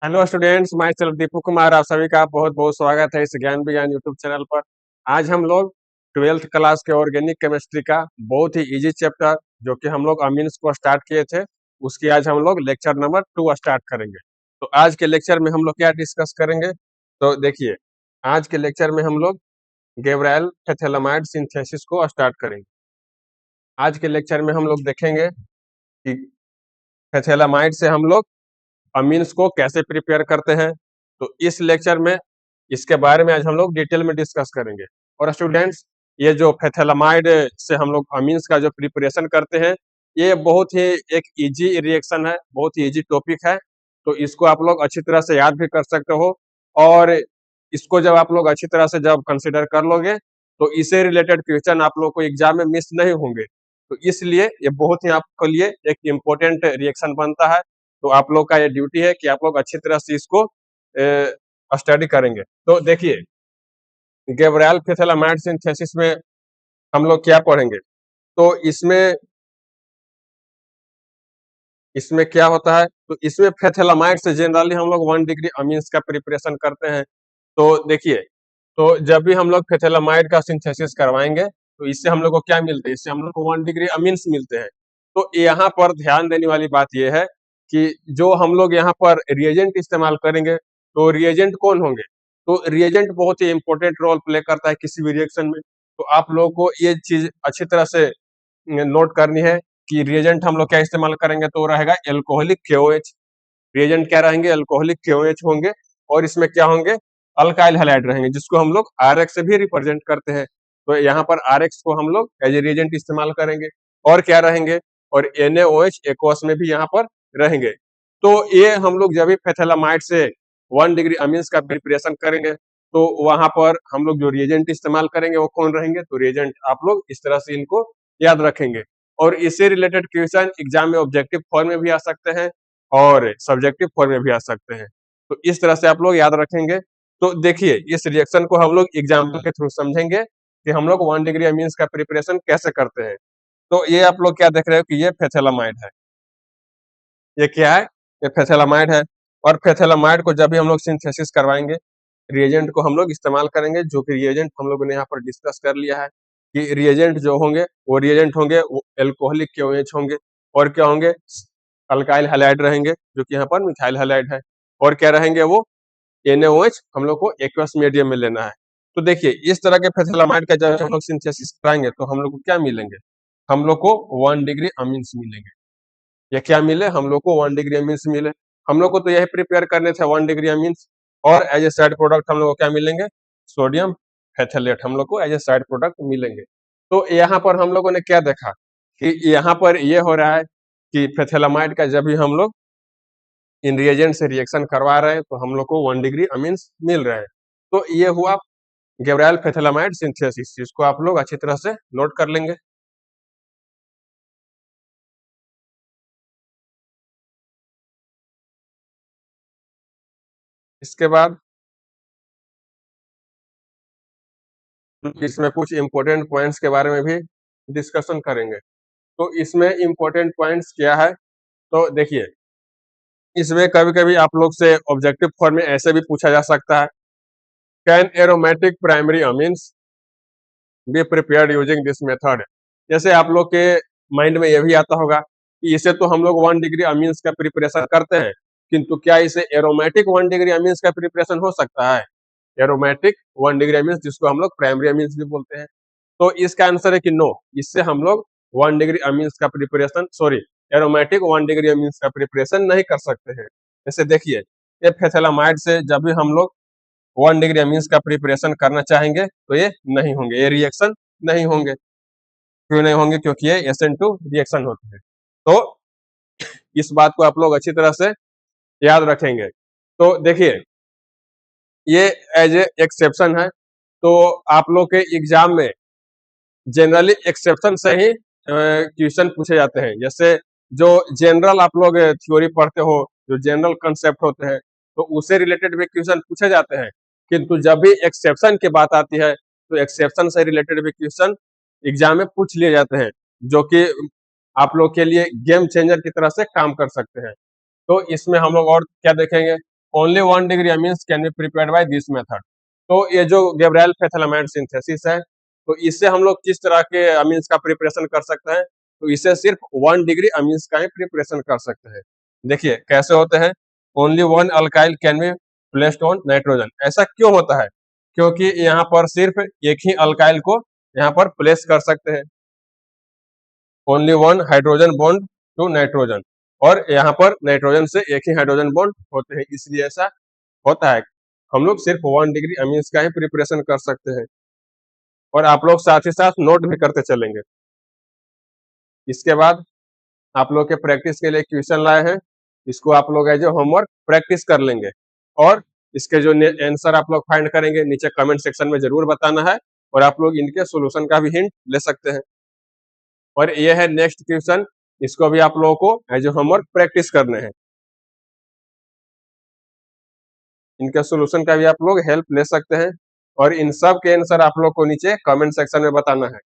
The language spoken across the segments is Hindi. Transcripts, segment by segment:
Hello students, my self Deepu Kumar. आप सभी का बहुत बहुत स्वागत है इस ज्ञान विज्ञान यूट्यूब चैनल पर। आज हम लोग 12th क्लास के ऑर्गेनिक केमिस्ट्री का बहुत ही इजी चैप्टर जो कि हम लोग अमीन्स को स्टार्ट किए थे, उसकी आज हम लोग लेक्चर नंबर 2 स्टार्ट करेंगे। तो आज के लेक्चर में हम लोग क्या डिस्कस करेंगे, तो देखिए, आज के लेक्चर में हम लोग गैब्रायल फेथेलामाइड सिंथेसिस को स्टार्ट करेंगे। आज के लेक्चर में हम लोग देखेंगे कि फेथेलामाइड से हम लोग अमीन्स को कैसे प्रिपेयर करते हैं। तो इस लेक्चर में इसके बारे में आज हम लोग डिटेल में डिस्कस करेंगे। और स्टूडेंट्स, ये जो फेथेलामाइड से हम लोग अमीन्स का जो प्रिपरेशन करते हैं, ये बहुत ही एक इजी रिएक्शन है, बहुत ही इजी टॉपिक है। तो इसको आप लोग अच्छी तरह से याद भी कर सकते हो, और इसको जब आप लोग अच्छी तरह से जब कंसिडर कर लोगे तो इससे रिलेटेड क्वेश्चन आप लोग को एग्जाम में मिस नहीं होंगे। तो इसलिए ये बहुत ही आपके लिए एक इम्पोर्टेंट रिएक्शन बनता है। तो आप लोग का ये ड्यूटी है कि आप लोग अच्छी तरह से इसको स्टडी करेंगे। तो देखिए, गैब्रायल फेथेलामाइड सिंथेसिस में हम लोग क्या पढ़ेंगे, तो इसमें इसमें क्या होता है, तो इसमें फेथेलामाइड से जनरली हम लोग 1 डिग्री अमीन्स का प्रिपरेशन करते हैं। तो देखिए, तो जब भी हम लोग फेथेलामाइड का सिंथेसिस करवाएंगे तो इससे हम लोग को क्या मिलते हैं, इससे हम लोग को 1 डिग्री अमीन्स मिलते हैं। तो यहाँ पर ध्यान देने वाली बात यह है कि जो हम लोग यहाँ पर रिएजेंट इस्तेमाल करेंगे, तो रिएजेंट कौन होंगे, तो रिएजेंट बहुत ही इंपॉर्टेंट रोल प्ले करता है किसी भी रिएक्शन में। तो आप लोगों को ये चीज अच्छी तरह से नोट करनी है कि रिएजेंट हम लोग क्या इस्तेमाल करेंगे, तो रहेगा एल्कोहलिक KOH। रिएजेंट क्या रहेंगे, एल्कोहलिक KOH होंगे। और इसमें क्या होंगे, अल्काइल हैलाइड रहेंगे, जिसको हम लोग RX से भी रिप्रेजेंट करते हैं। तो यहाँ पर RX को हम लोग एज ए रिएजेंट इस्तेमाल करेंगे। और क्या रहेंगे, और NaOH एक्वस में भी यहाँ पर रहेंगे। तो ये हम लोग जब भी फेथेलामाइड से 1 डिग्री अमीन्स का प्रिपरेशन करेंगे, तो वहां पर हम लोग जो रिएजेंट इस्तेमाल करेंगे वो कौन रहेंगे, तो रिएजेंट आप लोग इस तरह से इनको याद रखेंगे। और इससे रिलेटेड क्वेश्चन एग्जाम में ऑब्जेक्टिव फॉर्म में भी आ सकते हैं और सब्जेक्टिव फॉर्म में भी आ सकते हैं। तो इस तरह से आप लोग याद रखेंगे। तो देखिए, इस रिएक्शन को हम लोग एग्जाम्पल के थ्रू समझेंगे कि हम लोग 1 डिग्री अमीन्स का प्रिपरेशन कैसे करते हैं। तो ये आप लोग क्या देख रहे हो कि ये फेथेलामाइड है। ये क्या है, ये फेथेलामाइड है। और फेथेलामाइड को जब भी हम लोग सिंथेसिस करवाएंगे, रिएजेंट को हम लोग इस्तेमाल करेंगे, जो कि रिएजेंट हम लोगों ने यहाँ पर डिस्कस कर लिया है कि रिएजेंट जो होंगे वो रिएजेंट होंगे, वो एल्कोहलिक KOH होंगे। और क्या होंगे, अल्काइल हैलाइड रहेंगे, जो कि यहाँ पर मिथाइल हैलाइड है। और क्या रहेंगे, वो NaOH हम लोग को एक्वस मीडियम में लेना है। तो देखिए, इस तरह के फेथेलामाइड का जब हम लोग सिंथेसिस कराएंगे तो हम लोग को क्या मिलेंगे, हम लोग को 1 डिग्री अमीन्स मिलेंगे। या क्या मिले, हम लोग को 1 डिग्री अमीन्स मिले। हम लोग को तो यही प्रिपेयर करने थे 1 डिग्री अमीन्स। और एज ए साइड प्रोडक्ट हम लोग को क्या मिलेंगे, सोडियम फेथलेट हम लोग को एज ए साइड प्रोडक्ट मिलेंगे। तो यहाँ पर हम लोगों ने क्या देखा कि यहाँ पर ये हो रहा है कि फेथेलामाइड का जब भी हम लोग इन रिएजेंट से रिएक्शन करवा रहे हैं तो हम लोग को 1 डिग्री अमीन्स मिल रहे हैं। तो ये हुआ गैब्रायल फेथेलामाइड सिंथेसिस, इसको आप लोग अच्छी तरह से नोट कर लेंगे। इसके बाद इसमें कुछ इंपॉर्टेंट पॉइंट्स के बारे में भी डिस्कशन करेंगे। तो इसमें इंपॉर्टेंट पॉइंट्स क्या है, तो देखिए, इसमें कभी-कभी आप लोग से ऑब्जेक्टिव फॉर्म में ऐसे भी पूछा जा सकता है, can aromatic primary amines be prepared using this method. जैसे आप लोग के माइंड में ये भी आता होगा कि इसे तो हम लोग 1 डिग्री अमीन्स का प्रिपरेशन करते हैं, किंतु क्या इसे एरोमेटिक 1 डिग्री अमीन्स का प्रिपरेशन हो सकता है। एरोमेटिक 1 डिग्री अमीन्स, जिसको हम लोग प्राइमरी अमीन्स भी बोलते हैं। तो इसका आंसर है कि नो, इससे हम लोग 1 डिग्री अमीन्स का preparation, sorry, aromatic 1 degree amines का प्रिपरेशन नहीं कर सकते हैं। जैसे देखिए, ये फेथेलामाइड से जब भी हम लोग 1 डिग्री अमीन्स का प्रिपरेशन करना चाहेंगे तो ये नहीं होंगे, ये रिएक्शन नहीं होंगे। क्यों नहीं होंगे, क्योंकि ये SN2 रिएक्शन होते हैं। तो इस बात को आप लोग अच्छी तरह से याद रखेंगे। तो देखिए, ये एज ए एक्सेप्शन है। तो आप लोग के एग्जाम में जनरली एक्सेप्शन से ही क्वेश्चन पूछे जाते हैं। जैसे जो जनरल आप लोग थ्योरी पढ़ते हो, जो जनरल कंसेप्ट होते हैं, तो उससे रिलेटेड भी क्वेश्चन पूछे जाते हैं। किंतु जब भी एक्सेप्शन की बात आती है तो एक्सेप्शन से रिलेटेड भी क्वेश्चन एग्जाम में पूछ लिए जाते हैं, जो कि आप लोग के लिए गेम चेंजर की तरह से काम कर सकते हैं। तो इसमें हम लोग और क्या देखेंगे, only 1 degree amines can be prepared by this method. तो ये जो गैब्रिएल फेथेलामाइड सिंथेसिस है, तो इससे हम लोग किस तरह के अमीन्स का प्रिपरेशन कर सकते हैं? तो इससे सिर्फ 1 डिग्री अमीन्स का ही प्रिपरेशन कर सकते हैं। देखिए कैसे होते हैं? Only 1 alkyl can be placed on nitrogen. ऐसा क्यों होता है? क्योंकि यहाँ पर सिर्फ एक ही अल्काइल को यहाँ पर प्लेस कर सकते हैं। Only 1 hydrogen bond to nitrogen, और यहाँ पर नाइट्रोजन से एक ही हाइड्रोजन बॉन्ड होते हैं, इसलिए ऐसा होता है। हम लोग सिर्फ 1 डिग्री अमीन्स का ही प्रिपरेशन कर सकते हैं, और आप लोग साथ ही साथ नोट भी करते चलेंगे। इसके बाद आप लोग के प्रैक्टिस के लिए क्वेश्चन लाए हैं, इसको आप लोग एज ए होमवर्क प्रैक्टिस कर लेंगे, और इसके जो आंसर आप लोग फाइंड करेंगे नीचे कमेंट सेक्शन में जरूर बताना है, और आप लोग इनके सोल्यूशन का भी हिंट ले सकते हैं। और ये है नेक्स्ट क्वेश्चन, इसको भी आप लोगों को एज ए होमवर्क प्रैक्टिस करने हैं। इनके सोल्यूशन का भी आप लोग हेल्प ले सकते हैं, और इन सब के आंसर आप लोग को नीचे कमेंट सेक्शन में बताना है।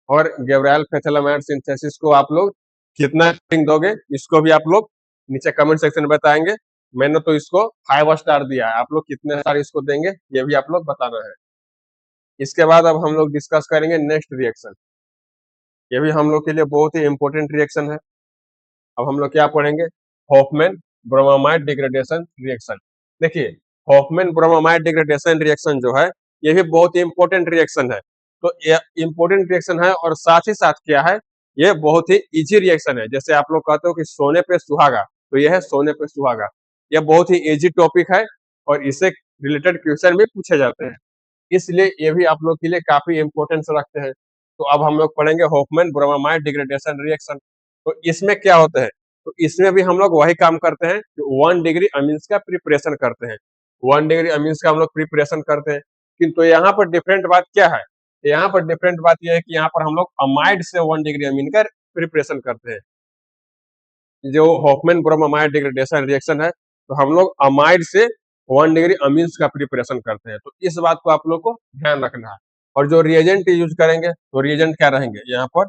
और गैब्रिएल फेथेलामाइड सिंथेसिस को आप लोग कितना रेटिंग दोगे, इसको भी आप लोग नीचे कमेंट सेक्शन में बताएंगे। मैंने तो इसको 5 स्टार दिया है, आप लोग कितने स्टार इसको देंगे ये भी आप लोग बताना है। इसके बाद अब हम लोग डिस्कस करेंगे नेक्स्ट रिएक्शन। ये भी हम लोग के लिए बहुत ही इंपॉर्टेंट रिएक्शन है। अब हम लोग क्या पढ़ेंगे? Hoffmann bromamide degradation reaction. देखिए हॉफमैन ब्रोमामाइड डिग्रेडेशन रिएक्शन जो है, ये भी बहुत ही इंपॉर्टेंट रिएक्शन है। तो ये इंपॉर्टेंट रिएक्शन है, और साथ ही साथ क्या है, ये बहुत ही इजी रिएक्शन है। जैसे आप लोग कहते हो कि सोने पे सुहागा, तो यह है सोने पे सुहागा। यह बहुत ही इजी टॉपिक है, और इससे रिलेटेड क्वेश्चन भी पूछे जाते हैं, इसलिए ये भी आप लोग के लिए काफी इंपॉर्टेंस रखते हैं। तो अब हम लोग पढ़ेंगे हॉफमैन ब्रोमामाइड डिग्रेडेशन रिएक्शन। तो इसमें क्या होता है? तो इसमें भी हम लोग वही काम करते हैं कि 1 डिग्री अमीन्स का प्रिपरेशन करते हैं। 1 डिग्री अमीन्स का हम लोग प्रिपरेशन करते हैं, किंतु यहाँ पर डिफरेंट बात क्या है? यहाँ पर डिफरेंट बात यह है कि यहाँ पर हम लोग अमाइड से 1 डिग्री अमीन का प्रिपरेशन करते हैं। जो हॉफमैन ब्रोमामाइड डिग्रेडेशन रिएक्शन है, तो हम लोग अमाइड से 1 डिग्री अमीन्स का प्रिपरेशन करते हैं। तो इस बात को आप लोग को ध्यान रखना है। और जो रिएजेंट यूज करेंगे, तो रिएजेंट क्या रहेंगे? यहाँ पर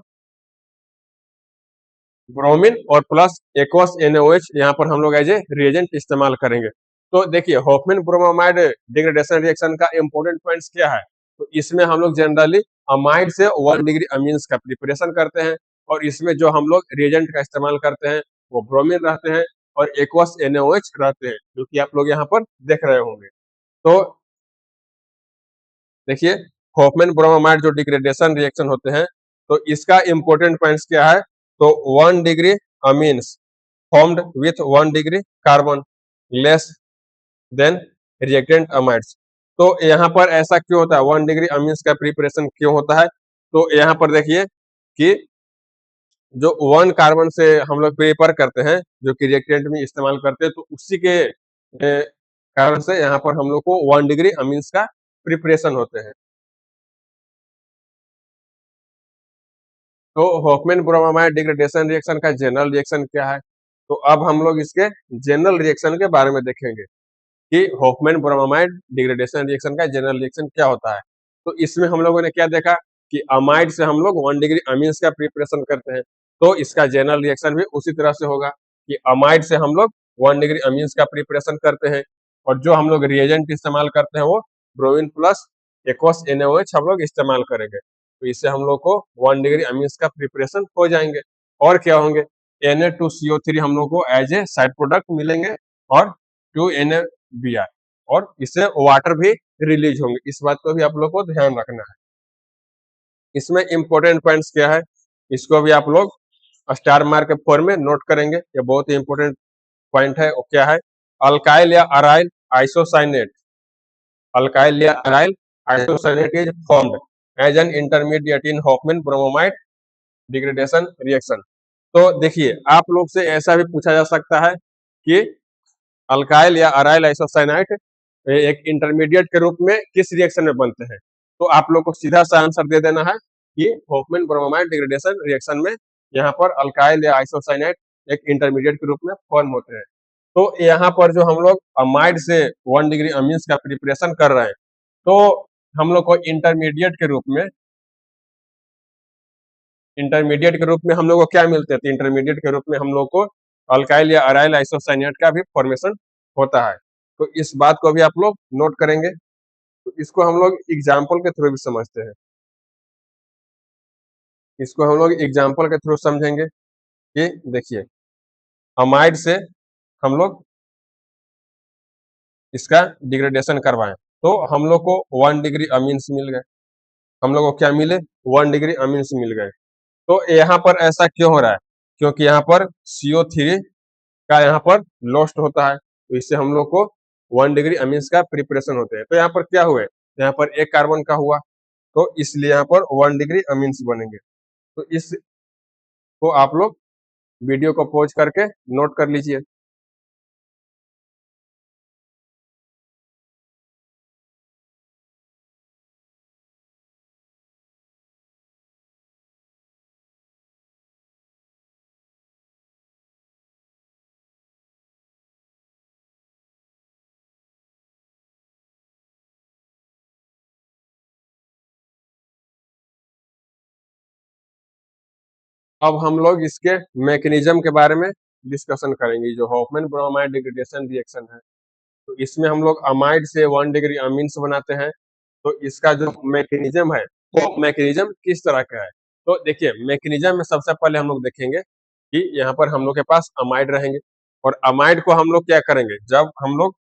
ब्रोमीन और प्लस एक्वस NaOH यहाँ पर हम लोग एज ए रिएजेंट इस्तेमाल करेंगे। तो देखिए हॉफमैन ब्रोमामाइड डिग्रेडेशन रिएक्शन का इंपॉर्टेंट पॉइंट्स क्या है? तो इसमें हम लोग जनरली अमाइड से 1 डिग्री अमीन्स का प्रिपरेशन करते हैं, और इसमें जो हम लोग रिएजेंट का इस्तेमाल करते हैं वो ब्रोमीन रहते हैं और एक्वस NaOH रहते हैं, जो कि आप लोग यहाँ पर देख रहे होंगे। तो देखिए हॉफमैन ब्रोमामाइड जो डिग्रेडेशन रिएक्शन होते हैं, तो इसका इंपॉर्टेंट पॉइंट्स क्या है? तो 1 degree amines formed with 1 degree carbon less than reactant amides। तो यहाँ पर ऐसा क्यों होता है? 1 डिग्री अमीन्स का प्रिपरेशन क्यों होता है? तो यहाँ पर देखिए कि जो 1 कार्बन से हम लोग प्रिपेयर करते हैं, जो कि रिएक्टेंट में इस्तेमाल करते हैं, तो उसी के कारण से यहाँ पर हम लोग को 1 डिग्री अमीन्स का प्रिपरेशन होते हैं। तो हॉफमैन ब्रोमामाइड डिग्रेडेशन रिएक्शन का जनरल रिएक्शन क्या है? तो अब हम लोग इसके जनरल रिएक्शन के बारे में देखेंगे कि हॉफमैन ब्रोमामाइड डिग्रेडेशन रिएक्शन का जनरल रिएक्शन क्या होता है। तो इसमें हम लोगों ने क्या देखा कि अमाइड से हम लोग 1 डिग्री अमीन्स का प्रिपरेशन करते हैं, तो इसका जनरल रिएक्शन भी उसी तरह से होगा कि अमाइड से हम लोग 1 डिग्री अमीन्स का प्रिपरेशन करते हैं, और जो हम लोग रिएजेंट इस्तेमाल करते हैं वो ब्रोमीन प्लस एक्वस NaOH हम लोग इस्तेमाल करेंगे। तो इससे हम लोग को 1 डिग्री अमीन्स का प्रिपरेशन हो जाएंगे। और क्या होंगे? Na2CO3 हम लोग को एज ए साइड प्रोडक्ट मिलेंगे, और 2NaBr, और इससे वाटर भी रिलीज होंगे। इस बात को भी आप लोग को ध्यान रखना है। इसमें इंपॉर्टेंट पॉइंट्स क्या है, इसको भी आप लोग स्टार मार्क के फॉर्म में नोट करेंगे। ये बहुत ही इंपॉर्टेंट पॉइंट है। वो क्या है? अल्काइल या अराइल आइसोसाइनेट, अल्काइल या aryl isocyanate is formed as an intermediate in Hofmann bromamide degradation reaction. तो देखिए आप लोग से ऐसा भी पूछा जा सकता है कि अल्काइल या अराइल आइसोसाइनाइट एक इंटरमीडिएट के रूप में किस रिएक्शन में बनते हैं? तो आप लोग को सीधा सा आंसर दे देना है कि हॉफमैन ब्रोमामाइड डिग्रेडेशन रिएक्शन में यहाँ पर अल्काइल या आइसोसाइनाइट एक इंटरमीडिएट के रूप में फॉर्म होते हैं। तो यहाँ पर जो हम लोग अमाइड से 1 डिग्री अमीन्स का प्रिपरेशन कर रहे हैं, तो हम लोग को इंटरमीडिएट के रूप में हम लोग को क्या मिलते हैं? तो इंटरमीडिएट के रूप में हम लोग को अल्काइल या अराइल आइसोसाइनेट का भी फॉर्मेशन होता है। तो इस बात को भी आप लोग नोट करेंगे। तो इसको हम लोग एग्जाम्पल के थ्रू भी समझते हैं। इसको हम लोग एग्जाम्पल के थ्रू समझेंगे कि देखिए, अमाइड से हम लोग इसका डिग्रेडेशन करवाएं, तो हम लोग को 1 डिग्री अमीन्स मिल गए। हम लोग को क्या मिले? 1 डिग्री अमीन्स मिल गए। तो यहाँ पर ऐसा क्यों हो रहा है? क्योंकि यहाँ पर CO3 का यहाँ पर लॉस्ट होता है, तो इससे हम लोग को 1 डिग्री अमीन्स का प्रिपरेशन होते हैं। तो यहाँ पर क्या हुए? यहाँ पर एक कार्बन का हुआ, तो इसलिए यहाँ पर 1 डिग्री अमीन्स बनेंगे। तो इसको आप लोग वीडियो को पॉज करके नोट कर लीजिए। अब हम लोग इसके मैकेनिज्म के बारे में डिस्कशन करेंगे। जो हॉफमैन ब्रोमाइड डिग्रेडेशन रिएक्शन है, तो इसमें हम लोग अमाइड से 1 डिग्री अमीन्स बनाते हैं। तो इसका जो मैकेनिज्म है, वो मैकेनिज्म किस तरह का है? तो देखिए, मैकेनिज्म में सबसे पहले हम लोग देखेंगे कि यहाँ पर हम लोग के पास अमाइड रहेंगे, और अमाइड को हम लोग क्या करेंगे? जब हम लोग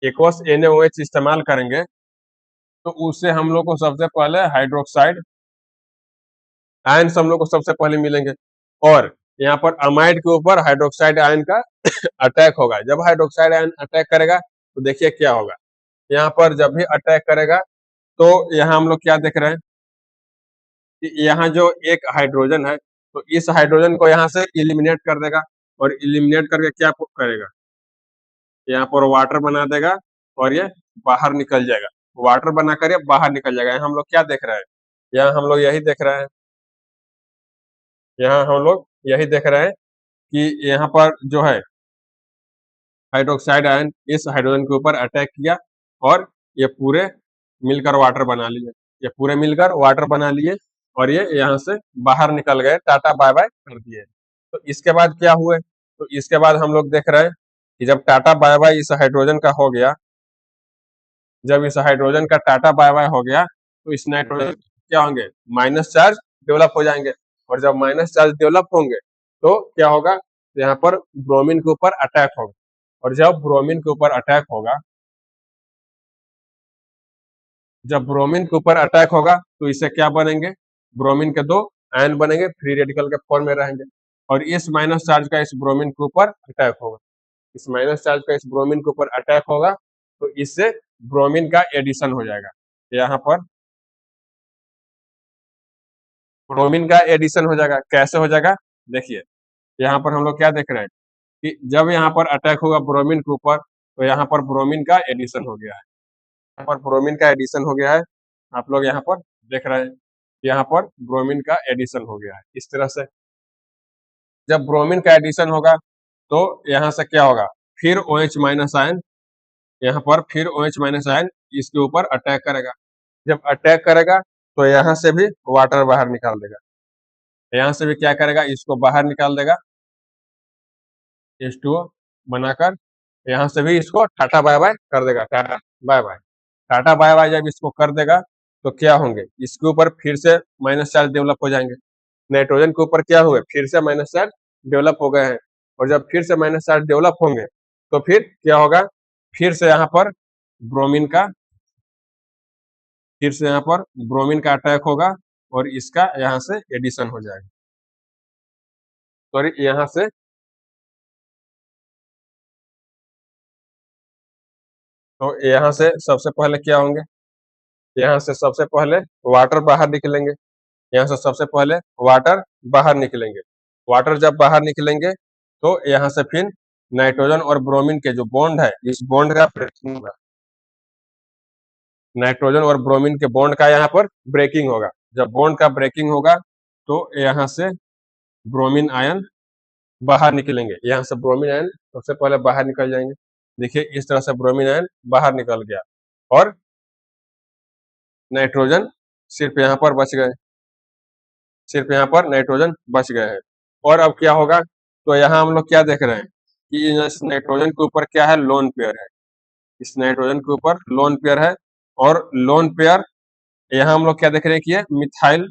एक्वस NaOH इस्तेमाल करेंगे, तो उससे हम लोग को सबसे पहले हाइड्रोक्साइड आयन हम लोग को सबसे पहले मिलेंगे, और यहाँ पर अमाइड के ऊपर हाइड्रोक्साइड आयन का अटैक होगा। जब हाइड्रोक्साइड आयन अटैक करेगा, तो देखिए क्या होगा। यहाँ पर जब भी अटैक करेगा, तो यहाँ हम लोग क्या देख रहे हैं कि यहाँ जो एक हाइड्रोजन है, तो इस हाइड्रोजन को यहाँ से इलिमिनेट कर देगा, और इलिमिनेट करके क्या करेगा? यहाँ पर वाटर बना देगा, और ये बाहर निकल जाएगा। वाटर बनाकर ये बाहर निकल जाएगा। यहाँ हम लोग क्या देख रहे हैं? यहाँ हम लोग यही देख रहे हैं। यहाँ हम लोग यही देख रहे हैं कि यहाँ पर जो है हाइड्रोक्साइड आयन इस हाइड्रोजन के ऊपर अटैक किया, और ये पूरे मिलकर वाटर बना लिए। ये पूरे मिलकर वाटर बना लिए, और ये यहाँ से बाहर निकल गए, टाटा बाय बाय कर दिए। तो इसके बाद क्या हुए? तो इसके बाद हम लोग देख रहे हैं कि जब टाटा बाय बाय इस हाइड्रोजन का हो गया, जब इस हाइड्रोजन का टाटा बाय बाय हो गया, तो इस नाइट्रोजन क्या होंगे? माइनस चार्ज डेवलप हो जाएंगे, और जब माइनस चार्ज डेवलप होंगे, तो क्या होगा? तो यहाँ पर ब्रोमीन के ऊपर अटैक होगा, और जब ब्रोमीन के ऊपर अटैक होगा, जब ब्रोमीन के ऊपर अटैक होगा, तो इससे क्या बनेंगे? ब्रोमीन के 2 आयन बनेंगे, फ्री रेडिकल के फॉर्म में रहेंगे, और इस माइनस चार्ज का इस ब्रोमीन के ऊपर अटैक होगा। इस माइनस चार्ज का इस ब्रोमीन के ऊपर अटैक होगा, तो इससे ब्रोमीन का एडिशन हो जाएगा। यहाँ पर ब्रोमीन का एडिशन हो जाएगा। कैसे हो जाएगा? देखिए, यहाँ पर हम लोग क्या देख रहे हैं कि जब यहाँ पर अटैक होगा ब्रोमीन के ऊपर, तो यहाँ पर ब्रोमीन का एडिशन हो गया है। यहाँ पर ब्रोमीन का एडिशन हो गया है। आप लोग यहाँ पर देख रहे हैं, यहाँ पर ब्रोमीन का एडिशन हो गया है। इस तरह से जब ब्रोमीन का एडिशन होगा, तो यहाँ से क्या होगा? फिर OH माइनस आयन, यहाँ पर फिर OH माइनस आयन इसके ऊपर अटैक करेगा। जब अटैक करेगा, तो यहाँ से भी वाटर बाहर निकाल देगा। यहाँ से भी क्या करेगा? इसको बाहर निकाल देगा, H2O बनाकर। यहाँ से भी इसको टाटा बाय बाय कर देगा। टाटा बाय बाय, टाटा बाय बाय जब इसको कर देगा, तो क्या होंगे? इसके ऊपर फिर से माइनस चार्ज डेवलप हो जाएंगे। नाइट्रोजन के ऊपर क्या हुए? फिर से माइनस चार्ज डेवलप हो गए हैं, और जब फिर से माइनस चार्ज डेवलप होंगे, तो फिर क्या होगा? फिर से यहाँ पर ब्रोमीन का फिर से यहाँ पर ब्रोमीन का अटैक होगा, और इसका यहाँ से एडिशन हो जाएगा। सॉरी, यहाँ से तो यहाँ से सबसे पहले क्या होंगे? यहाँ से सबसे पहले वाटर बाहर निकलेंगे। यहाँ से सबसे पहले वाटर बाहर निकलेंगे। वाटर जब बाहर निकलेंगे, तो यहाँ से फिर नाइट्रोजन और ब्रोमीन के जो बॉन्ड है, इस बॉन्ड का ब्रेकिंग होगा। नाइट्रोजन और ब्रोमीन के बॉन्ड का यहाँ पर ब्रेकिंग होगा। जब बॉन्ड का ब्रेकिंग होगा, तो यहाँ से ब्रोमीन आयन बाहर निकलेंगे, यहाँ से ब्रोमीन आयन सबसे पहले बाहर निकल जाएंगे। देखिए इस तरह से ब्रोमीन आयन बाहर निकल गया और नाइट्रोजन सिर्फ यहाँ पर बच गए, सिर्फ यहाँ पर नाइट्रोजन बच गए हैं। और अब क्या होगा, तो यहाँ हम लोग क्या देख रहे हैं कि इस नाइट्रोजन के ऊपर क्या है, लोन पेयर है। इस नाइट्रोजन के ऊपर लोन पेयर है और लोन पेयर यहाँ हम लोग क्या देख रहे हैं कि ये मिथाइल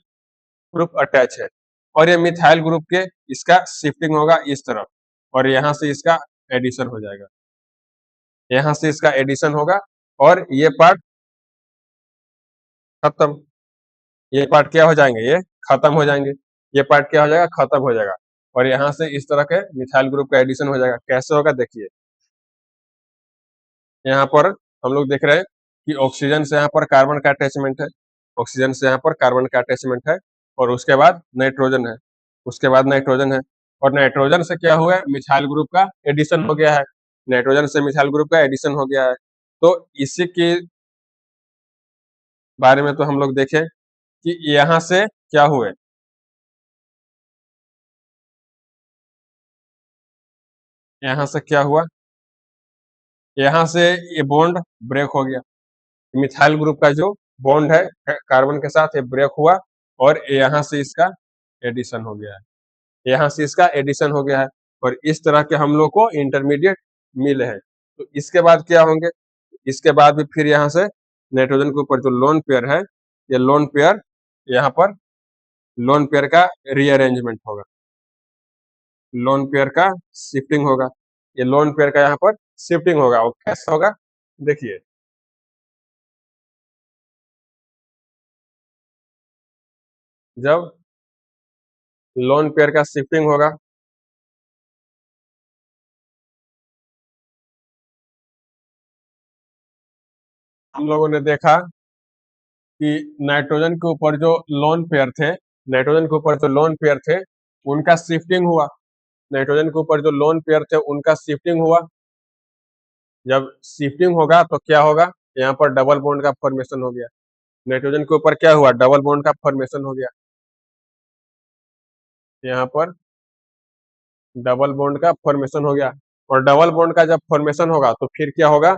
ग्रुप अटैच है और ये मिथाइल ग्रुप के इसका शिफ्टिंग होगा इस तरफ और यहाँ से इसका एडिशन हो जाएगा, यहाँ से इसका एडिशन होगा और ये पार्ट खत्म, ये पार्ट क्या हो जाएंगे, ये खत्म हो जाएंगे, ये पार्ट क्या हो जाएगा, खत्म हो जाएगा और यहाँ से इस तरह के मिथाइल ग्रुप का एडिशन हो जाएगा। कैसे होगा देखिए, यहाँ पर हम लोग देख रहे हैं कि ऑक्सीजन से यहाँ पर कार्बन का अटैचमेंट है, ऑक्सीजन से यहाँ पर कार्बन का अटैचमेंट है और उसके बाद नाइट्रोजन है, उसके बाद नाइट्रोजन है और नाइट्रोजन से क्या हुआ है, मिथाइल ग्रुप का एडिशन हो गया है, नाइट्रोजन से मिथाइल ग्रुप का एडिशन हो गया है। तो इसी के बारे में तो हम लोग देखें कि यहाँ से क्या हुए, यहाँ से क्या हुआ, यहाँ से ये बॉन्ड ब्रेक हो गया, मिथाइल ग्रुप का जो बॉन्ड है कार्बन के साथ ये ब्रेक हुआ और यहाँ से इसका एडिशन हो गया है, यहाँ से इसका एडिशन हो गया है और इस तरह के हम लोग को इंटरमीडिएट मिले हैं। तो इसके बाद क्या होंगे, इसके बाद भी फिर यहाँ से नाइट्रोजन के ऊपर जो लोन पेयर है, ये लोन पेयर यहाँ पर लोन पेयर का रीअरेंजमेंट होगा, लोन पेयर का शिफ्टिंग होगा, ये लोन पेयर का यहाँ पर शिफ्टिंग होगा और कैसे होगा देखिए, जब लोन पेयर का शिफ्टिंग होगा हम लोगों ने देखा कि नाइट्रोजन के ऊपर जो लोन पेयर थे, नाइट्रोजन के ऊपर जो लोन पेयर थे उनका शिफ्टिंग हुआ, नाइट्रोजन के ऊपर जो लोन पेयर थे उनका शिफ्टिंग हुआ। जब शिफ्टिंग होगा तो क्या होगा, यहाँ पर डबल बॉन्ड का फॉर्मेशन हो गया, नाइट्रोजन के ऊपर क्या हुआ, डबल बॉन्ड का फॉर्मेशन हो गया, यहाँ पर डबल बॉन्ड का फॉर्मेशन हो गया और डबल बॉन्ड का जब फॉर्मेशन होगा तो फिर क्या होगा,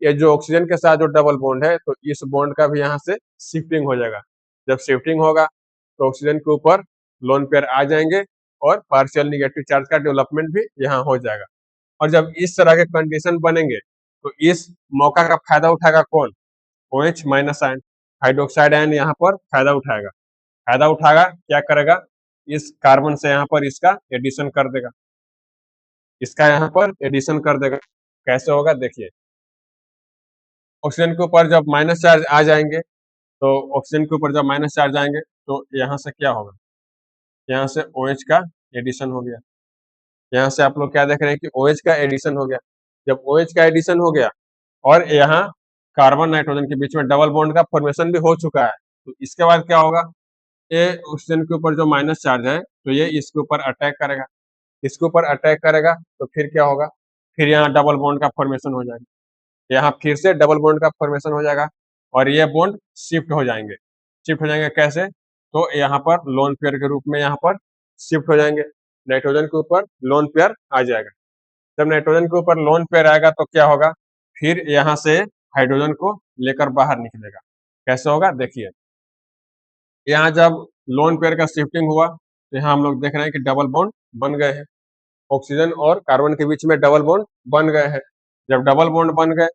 ये जो ऑक्सीजन के साथ जो डबल बॉन्ड है तो इस बॉन्ड का भी यहाँ से शिफ्टिंग हो जाएगा। जब शिफ्टिंग होगा तो ऑक्सीजन के ऊपर लोन पेयर आ जाएंगे और पार्शियल निगेटिव चार्ज का डेवलपमेंट भी यहाँ हो जाएगा। और जब इस तरह के कंडीशन बनेंगे तो इस मौका का फायदा उठाएगा कौन, OH minus ion, hydroxide ion यहाँ पर फायदा उठाएगा, फायदा उठाएगा क्या करेगा, इस कार्बन से यहाँ पर इसका एडिशन कर देगा, इसका यहाँ पर एडिशन कर देगा। कैसे होगा देखिए, ऑक्सीजन के ऊपर जब माइनस चार्ज आ जाएंगे तो ऑक्सीजन के ऊपर जब माइनस चार्ज आएंगे तो यहाँ से क्या होगा, यहाँ से OH का एडिशन हो गया, यहाँ से आप लोग क्या देख रहे हैं कि OH का एडिशन हो गया। जब OH का एडिशन हो गया और यहाँ कार्बन नाइट्रोजन के बीच में डबल बॉन्ड का फॉर्मेशन भी हो चुका है, तो इसके बाद क्या होगा, ये ऑक्सीजन के ऊपर जो माइनस चार्ज है तो ये इसके ऊपर अटैक करेगा, इसके ऊपर अटैक करेगा तो फिर क्या होगा, फिर यहाँ डबल बॉन्ड का फॉर्मेशन हो जाएगा, यहाँ फिर से डबल बॉन्ड का फॉर्मेशन हो जाएगा और ये बॉन्ड शिफ्ट हो जाएंगे, शिफ्ट हो जाएंगे कैसे, तो यहाँ पर लोन पेयर के रूप में यहाँ पर शिफ्ट हो जाएंगे, नाइट्रोजन के ऊपर लोन पेयर आ जाएगा। जब नाइट्रोजन के ऊपर लोन पेयर आएगा तो क्या होगा, फिर यहाँ से हाइड्रोजन को लेकर बाहर निकलेगा। कैसे होगा देखिए, यहाँ जब लोन पेयर का शिफ्टिंग हुआ तो यहाँ हम लोग देख रहे हैं कि डबल बॉन्ड बन गए हैं, ऑक्सीजन और कार्बन के बीच में डबल बॉन्ड बन गए हैं। जब डबल बॉन्ड बन गए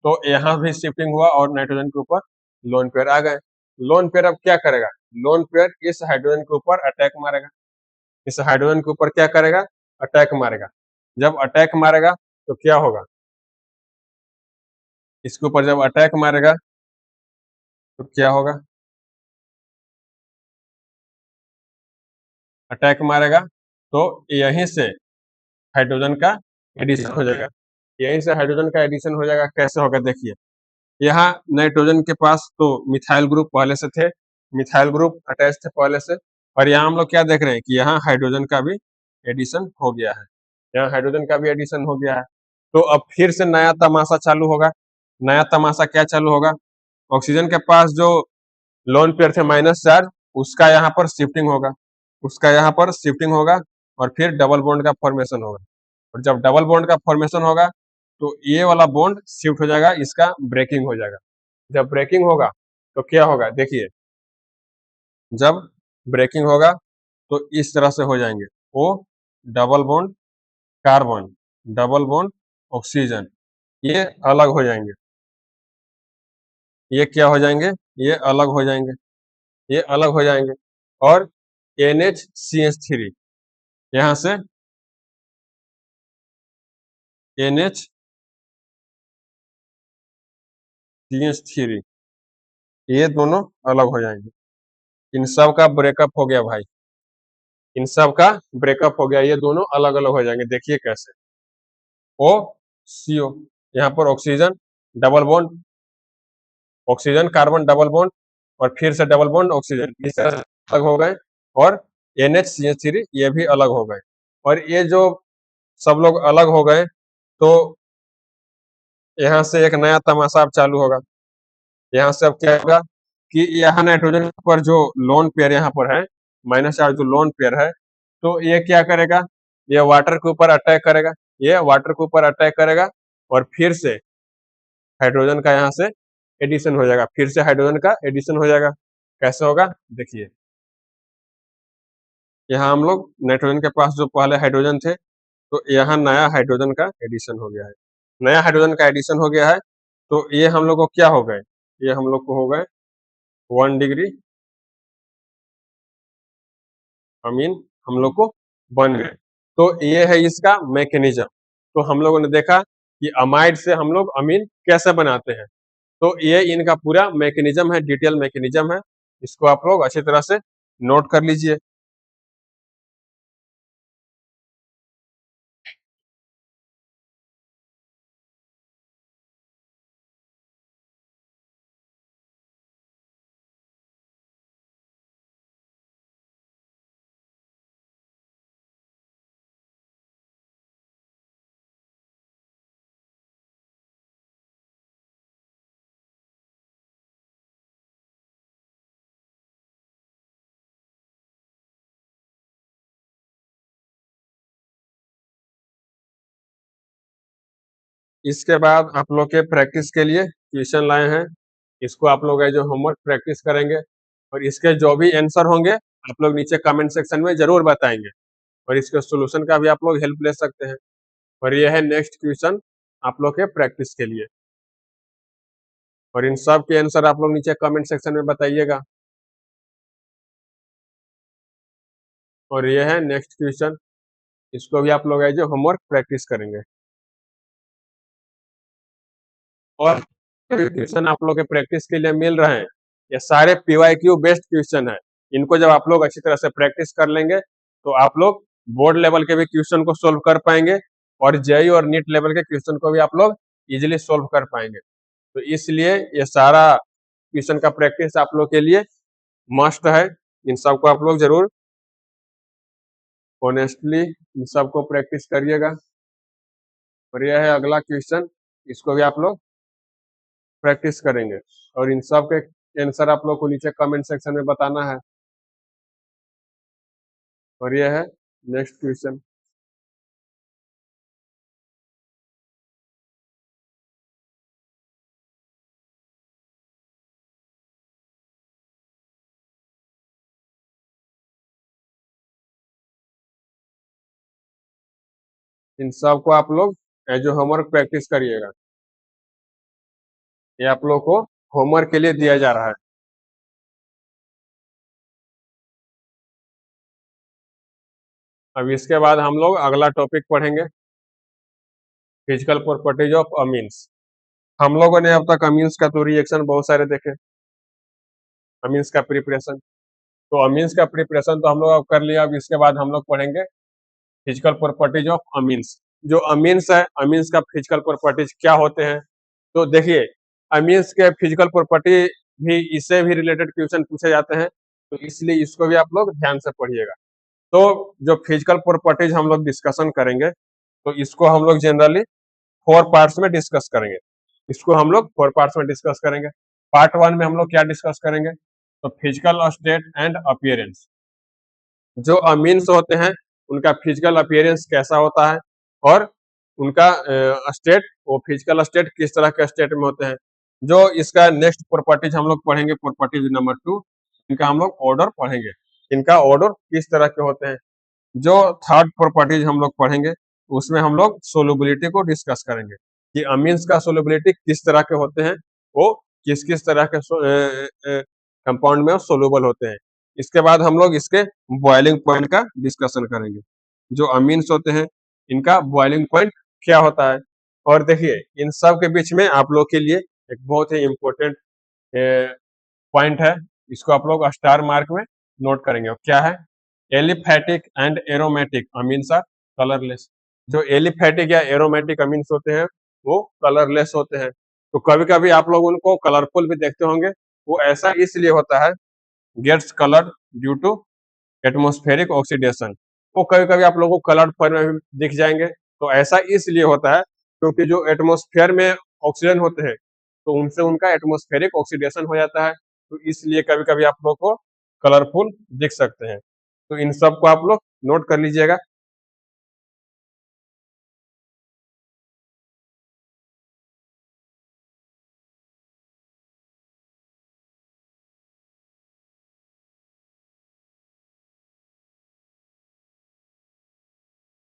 तो यहाँ भी शिफ्टिंग हुआ और नाइट्रोजन के ऊपर लोन पेयर आ गए। लोन पेयर अब क्या करेगा, लोन पेयर इस हाइड्रोजन के ऊपर अटैक मारेगा, इस हाइड्रोजन के ऊपर क्या करेगा, अटैक मारेगा। जब अटैक मारेगा तो क्या होगा, इसके ऊपर जब अटैक मारेगा तो क्या होगा, अटैक मारेगा तो यहीं से हाइड्रोजन का एडिशन हो जाएगा, यहीं से हाइड्रोजन का एडिशन हो जाएगा। कैसे होगा देखिए, यहाँ नाइट्रोजन के पास तो मिथाइल ग्रुप पहले से थे, मिथाइल ग्रुप अटैच थे पहले से और यहाँ हम लोग क्या देख रहे हैं कि यहाँ हाइड्रोजन का भी एडिशन हो गया है, यहाँ हाइड्रोजन का भी एडिशन हो गया है। तो अब फिर से नया तमाशा चालू होगा, नया तमाशा क्या चालू होगा, ऑक्सीजन के पास जो लोन पेयर थे माइनस चार्ज उसका यहाँ पर शिफ्टिंग होगा, उसका यहाँ पर शिफ्टिंग होगा और फिर डबल बॉन्ड का फॉर्मेशन होगा। और जब डबल बॉन्ड का फॉर्मेशन होगा तो ये वाला बॉन्ड शिफ्ट हो जाएगा, इसका ब्रेकिंग हो जाएगा। जब ब्रेकिंग होगा तो क्या होगा, देखिए जब ब्रेकिंग होगा तो इस तरह से हो जाएंगे, O double bond carbon, double bond oxygen, ये अलग हो जाएंगे, ये क्या हो जाएंगे, ये अलग हो जाएंगे, ये अलग हो जाएंगे। और NH CH3 यहाँ से NH CH3 ये दोनों अलग हो जाएंगे। इन सब का ब्रेकअप हो गया भाई, इन सब का ब्रेकअप हो गया, ये दोनों अलग अलग हो जाएंगे। देखिए कैसे, ओ CO, यहाँ पर oxygen double bond, oxygen carbon double bond, और फिर से डबल बॉन्ड ऑक्सीजन, इस तरह से अलग हो गए। और NH CH3 ये भी अलग हो गए। और ये जो सब लोग अलग हो गए तो यहाँ से एक नया तमाशा अब चालू होगा। यहाँ से अब क्या होगा कि यहाँ नाइट्रोजन पर जो लोन पेयर यहाँ पर है, माइनस चार्ज जो लोन पेयर है, तो ये क्या करेगा, ये वाटर के ऊपर अटैक करेगा, ये वाटर के ऊपर अटैक करेगा, और फिर से हाइड्रोजन का यहाँ से एडिशन हो जाएगा, फिर से हाइड्रोजन का एडिशन हो जाएगा। कैसे होगा, देखिए यहाँ हम लोग नाइट्रोजन के पास जो पहले हाइड्रोजन थे, तो यहाँ नया हाइड्रोजन का एडिशन हो गया है, नया हाइड्रोजन का एडिशन हो गया है। तो ये हम लोग को क्या हो गए, ये हम लोग को हो गए 1 डिग्री अमीन, हम लोग को बन गए। तो ये है इसका मैकेनिज्म। तो हम लोगों ने देखा कि अमाइड से हम लोग अमीन कैसे बनाते हैं। तो ये इनका पूरा मैकेनिज्म है, डिटेल मैकेनिज्म है। इसको आप लोग अच्छी तरह से नोट कर लीजिए। इसके बाद आप लोग के प्रैक्टिस के लिए क्वेश्चन लाए हैं, इसको आप लोग जो होमवर्क प्रैक्टिस करेंगे, और इसके जो भी आंसर होंगे आप लोग नीचे कमेंट सेक्शन में जरूर बताएंगे, और इसके सॉल्यूशन का भी आप लोग हेल्प ले सकते हैं। और ये है नेक्स्ट क्वेश्चन आप लोग के प्रैक्टिस के लिए, और इन सब के आंसर आप लोग नीचे कमेंट सेक्शन में बताइएगा। और ये है नेक्स्ट क्वेश्चन, इसको भी आप लोग जो होमवर्क प्रैक्टिस करेंगे। और क्वेश्चन आप लोग के प्रैक्टिस के लिए मिल रहे हैं, ये सारे PYQ बेस्ड क्वेश्चन है। इनको जब आप लोग अच्छी तरह से प्रैक्टिस कर लेंगे तो आप लोग बोर्ड लेवल के भी क्वेश्चन को सोल्व कर पाएंगे, और JEE और नीट लेवल के क्वेश्चन को भी आप लोग इजिली सोल्व कर पाएंगे। तो इसलिए ये सारा क्वेश्चन का प्रैक्टिस आप लोग के लिए मस्ट है। इन सबको आप लोग जरूर ऑनेस्टली इन सबको प्रैक्टिस करिएगा। और यह है अगला क्वेश्चन, इसको भी आप लोग प्रैक्टिस करेंगे, और इन सब के आंसर आप लोग को नीचे कमेंट सेक्शन में बताना है। और यह है नेक्स्ट क्वेश्चन। इन सब को आप लोग जो होमवर्क प्रैक्टिस करिएगा, ये आप लोग को होमवर्क के लिए दिया जा रहा है। अब इसके बाद हम लोग अगला टॉपिक पढ़ेंगे, फिजिकल प्रॉपर्टीज ऑफ अमीन्स। हम लोगों ने अब तक अमीन्स का तो रिएक्शन बहुत सारे देखे, अमीन्स का प्रिपरेशन, तो अमीन्स का प्रिपरेशन तो हम लोग अब कर लिया। अब इसके बाद हम लोग पढ़ेंगे फिजिकल प्रॉपर्टीज ऑफ अमीन्स। जो अमीन्स है, अमीन्स का फिजिकल प्रॉपर्टीज क्या होते हैं। तो देखिए अमीन्स के फिजिकल प्रॉपर्टी भी, इससे भी रिलेटेड क्वेश्चन पूछे जाते हैं, तो इसलिए इसको भी आप लोग ध्यान से पढ़िएगा। तो जो फिजिकल प्रॉपर्टीज हम लोग डिस्कशन करेंगे, तो इसको हम लोग जनरली 4 पार्ट्स में डिस्कस करेंगे। इसको हम लोग 4 पार्ट्स में डिस्कस करेंगे। पार्ट 1 में हम लोग क्या डिस्कस करेंगे, तो फिजिकल स्टेट एंड अपीयरेंस। जो अमीन्स होते हैं उनका फिजिकल अपीयरेंस कैसा होता है और उनका स्टेट, वो फिजिकल स्टेट किस तरह के स्टेट में होते हैं। जो इसका नेक्स्ट प्रॉपर्टीज हम लोग पढ़ेंगे, प्रॉपर्टीज नंबर 2, इनका हम लोग ऑर्डर पढ़ेंगे, इनका ऑर्डर किस तरह के होते हैं। जो थर्ड प्रॉपर्टीज हम लोग पढ़ेंगे उसमें हम लोग सोलुबिलिटी को डिस्कस करेंगे कि अमीन्स का सोलुबिलिटी किस तरह के होते हैं, वो किस किस तरह के कंपाउंड में सोलुबल होते हैं। इसके बाद हम लोग इसके बॉइलिंग पॉइंट का डिस्कशन करेंगे, जो अमीन्स होते हैं इनका बॉइलिंग पॉइंट क्या होता है। और देखिए इन सब के बीच में आप लोग के लिए एक बहुत ही इम्पोर्टेंट पॉइंट है, इसको आप लोग स्टार मार्क में नोट करेंगे, और क्या है, aliphatic and aromatic amines are colourless. जो एलिफैटिक या एरोमेटिक अमीन्स होते हैं वो कलरलेस होते हैं। तो कभी कभी आप लोग उनको कलरफुल भी देखते होंगे, वो ऐसा इसलिए होता है, gets coloured due to atmospheric oxidation. वो कभी कभी आप लोगों को कलर्ड फॉर्म में भी दिख जाएंगे, तो ऐसा इसलिए होता है क्योंकि जो एटमॉस्फेयर में ऑक्सीजन होते हैं तो उनसे उनका एटमॉस्फेरिक ऑक्सीडेशन हो जाता है, तो इसलिए कभी कभी आप लोग को कलरफुल दिख सकते हैं। तो इन सब को आप लोग नोट कर लीजिएगा।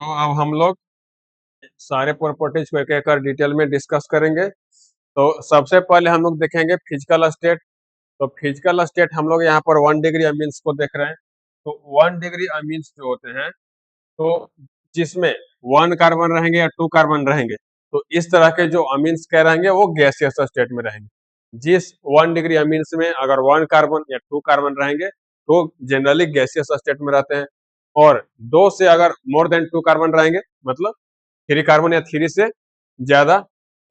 तो अब हम लोग सारे प्रॉपर्टीज को एक एक कर डिटेल में डिस्कस करेंगे। तो सबसे पहले हम लोग देखेंगे फिजिकल स्टेट। तो फिजिकल स्टेट हम लोग यहाँ पर 1 डिग्री अमीन्स को देख रहे हैं। तो 1 डिग्री अमीन्स जो होते हैं, तो जिसमें 1 कार्बन रहेंगे या 2 कार्बन रहेंगे, तो इस तरह के जो अमीन्स क्या रहेंगे वो गैसियस स्टेट में रहेंगे। जिस 1 डिग्री अमीन्स में अगर 1 कार्बन या 2 कार्बन रहेंगे तो जनरली गैसियस स्टेट में रहते हैं। और दो से अगर मोर देन 2 कार्बन रहेंगे, मतलब 3 कार्बन या 3 से ज्यादा,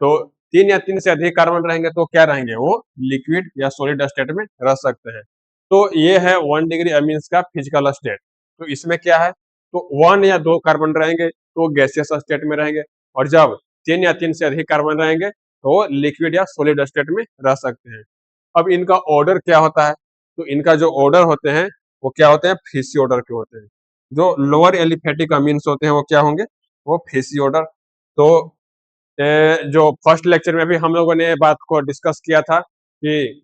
तो 3 या 3 से अधिक कार्बन रहेंगे तो क्या रहेंगे, वो लिक्विड या सॉलिड स्टेट में रह सकते हैं। तो ये है 1 डिग्री अमीन्स का फिजिकल स्टेट। तो इसमें क्या है, तो 1 या 2 कार्बन रहेंगे तो गैसियस स्टेट में रहेंगे, और जब 3 या 3 से अधिक कार्बन रहेंगे तो वो लिक्विड या सॉलिड स्टेट में रह सकते हैं। अब इनका ऑर्डर क्या होता है, तो इनका जो ऑर्डर होते हैं वो क्या होते हैं, फेसी ऑर्डर के होते हैं। जो लोअर एलिफेटिक अमीन्स होते हैं वो क्या होंगे, वो फेसी ऑर्डर। तो जो फर्स्ट लेक्चर में भी हम लोगों ने बात को डिस्कस किया था कि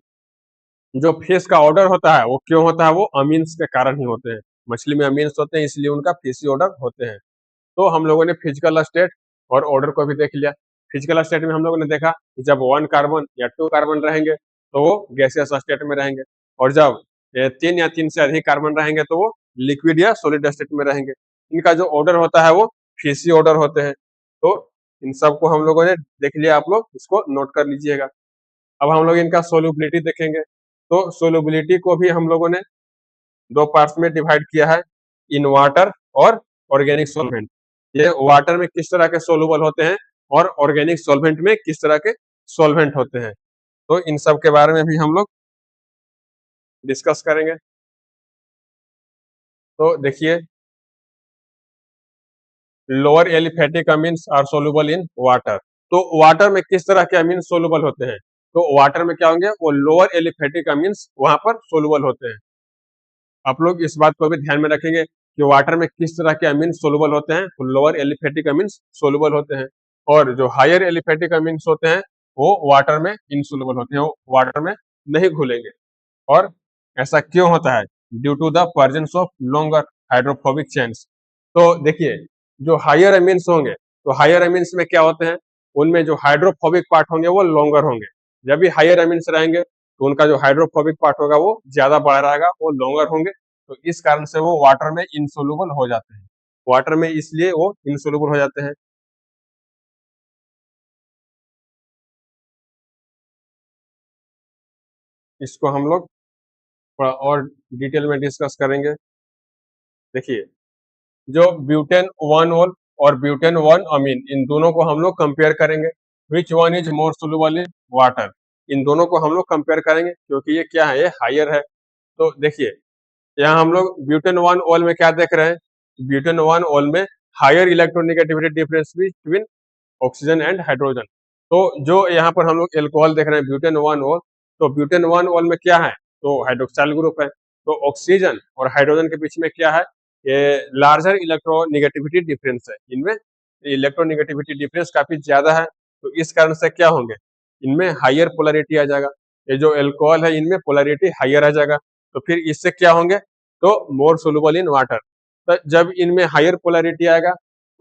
जो फेस का ऑर्डर होता है वो क्यों होता है, वो अमीन्स के कारण ही होते हैं। मछली में अमीन्स होते हैं इसलिए उनका फेसी ऑर्डर होते हैं। तो हम लोगों ने फिजिकल स्टेट और ऑर्डर को भी देख लिया। फिजिकल स्टेट में हम लोगों ने देखा कि जब 1 कार्बन या 2 कार्बन रहेंगे तो वो गैसियस स्टेट में रहेंगे, और जब 3 या 3 से अधिक कार्बन रहेंगे तो वो लिक्विड या सॉलिड स्टेट में रहेंगे। इनका जो ऑर्डर होता है वो फेसी ऑर्डर होते हैं। तो इन सबको हम लोगों ने देख लिया, आप लोग इसको नोट कर लीजिएगा। अब हम लोग इनका सोल्युबिलिटी देखेंगे। तो सोल्युबिलिटी को भी हम लोगों ने दो पार्ट्स में डिवाइड किया है, इन वाटर और ऑर्गेनिक सॉल्वेंट। ये वाटर में किस तरह के सोलुबल होते हैं और ऑर्गेनिक सॉल्वेंट में किस तरह के सॉल्वेंट होते हैं, तो इन सब के बारे में भी हम लोग डिस्कस करेंगे। तो देखिए, lower aliphatic amines are soluble in water. तो वाटर में किस तरह के अमीन सोलुबल होते हैं, तो वाटर में क्या होंगे, वो लोअर एलिफेटिक अमीन्स वहां पर सोलुबल होते हैं। आप लोग इस बात को भी ध्यान में रखेंगे कि वाटर में किस तरह के अमीन सोलुबल होते हैं, तो लोअर एलिफेटिक अमीन्स सोलुबल होते हैं, और जो हायर एलिफेटिक अमीन्स होते हैं वो वाटर में इनसोलुबल होते हैं, वो वाटर में नहीं घुलेंगे। और ऐसा क्यों होता है, due to the presence of longer hydrophobic chains. तो देखिए, जो हायर अमीन्स होंगे, तो हायर अमीन्स में क्या होते हैं, उनमें जो हाइड्रोफोबिक पार्ट होंगे वो लॉन्गर होंगे। जब भी हायर अमीन्स रहेंगे तो उनका जो हाइड्रोफोबिक पार्ट होगा वो ज्यादा बड़ा रहेगा, वो लॉन्गर होंगे। तो इस कारण से वो वाटर में इनसोलुबल हो जाते हैं, वाटर में इसलिए वो इनसोलुबल हो जाते हैं। इसको हम लोग थोड़ा और डिटेल में डिस्कस करेंगे। देखिए, जो ब्यूटेन वन ओल और ब्यूटेन वन अमीन, इन दोनों को हम लोग कंपेयर करेंगे, which one is more soluble in water. इन दोनों को हम लोग कंपेयर करेंगे क्योंकि ये क्या है, ये हायर है। तो देखिए, यहाँ हम लोग ब्यूटेन वन ओल में क्या देख रहे हैं, ब्यूटेन वन ओल में higher electronegativity difference between oxygen and hydrogen. तो जो यहाँ पर हम लोग एल्कोहल देख रहे हैं ब्यूटेन वन ओल, तो ब्यूटेन वन ओल में क्या है, तो हाइड्रोक्साइल ग्रुप है। तो ऑक्सीजन और हाइड्रोजन के बीच में क्या है, ये लार्जर इलेक्ट्रोनेगेटिविटी डिफरेंस है। इनमें इलेक्ट्रोनेगेटिविटी डिफरेंस काफी ज्यादा है, तो इस कारण से क्या होंगे, इनमें हायर पोलैरिटी आ जाएगा। ये जो अल्कोहल है इनमें पोलैरिटी हायर आ जाएगा, तो फिर इससे क्या होंगे, तो मोर सोलुबल इन वाटर। तो जब इनमें हायर पोलैरिटी आएगा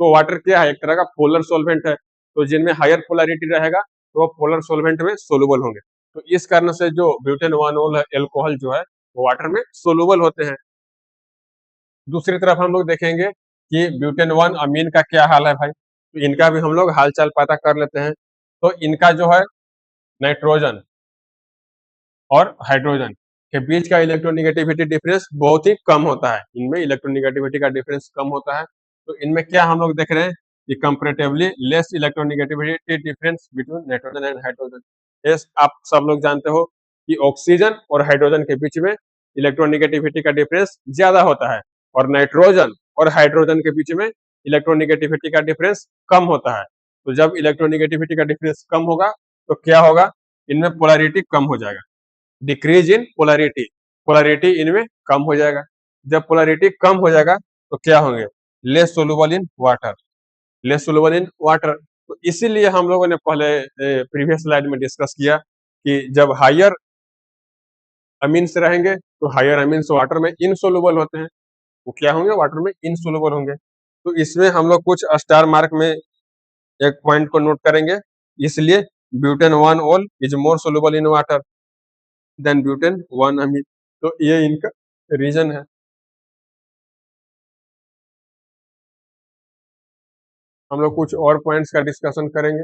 तो वाटर क्या है, एक तरह का पोलर सॉल्वेंट है, तो जिनमें हायर पोलैरिटी रहेगा तो वो पोलर सॉल्वेंट में सोलुबल होंगे। तो इस कारण से जो ब्यूटेन 1 अल्कोहल जो है वो वाटर में सोलुबल होते हैं। दूसरी तरफ हम लोग देखेंगे कि ब्यूटेन 1 अमीन का क्या हाल है भाई, तो इनका भी हम लोग हालचाल पता कर लेते हैं। तो इनका जो है नाइट्रोजन और हाइड्रोजन के बीच का इलेक्ट्रोनेगेटिविटी डिफरेंस बहुत ही कम होता है। इनमें इलेक्ट्रोनेगेटिविटी का डिफरेंस कम होता है, तो इनमें क्या हम लोग देख रहे हैं कि comparatively less electronegativity difference between nitrogen and hydrogen. Yes, आप सब लोग जानते हो कि ऑक्सीजन और हाइड्रोजन के बीच में इलेक्ट्रोनेगेटिविटी का डिफरेंस ज्यादा होता है, और नाइट्रोजन और हाइड्रोजन के बीच में इलेक्ट्रोनेगेटिविटी का डिफरेंस कम होता है। तो जब इलेक्ट्रोनेगेटिविटी का डिफरेंस कम होगा तो क्या होगा, इनमें पोलैरिटी कम हो जाएगा, डिक्रीज इन पोलैरिटी, पोलैरिटी इनमें कम हो जाएगा। जब पोलैरिटी कम हो जाएगा तो क्या होंगे, less soluble in water, less soluble in water. तो इसीलिए हम लोगों ने पहले प्रीवियस स्लाइड में डिस्कस किया कि जब हायर अमीन्स रहेंगे तो हायर अमीन्स वाटर में इनसोलुबल होते हैं, वो क्या होंगे, वाटर में इनसोलुबल होंगे। तो इसमें हम लोग कुछ स्टार मार्क में एक पॉइंट को नोट करेंगे, इसलिए butane 1 is more soluble in water than butane 1 amine. तो ये इनका रीजन है। हम लोग कुछ और पॉइंट्स का डिस्कशन करेंगे।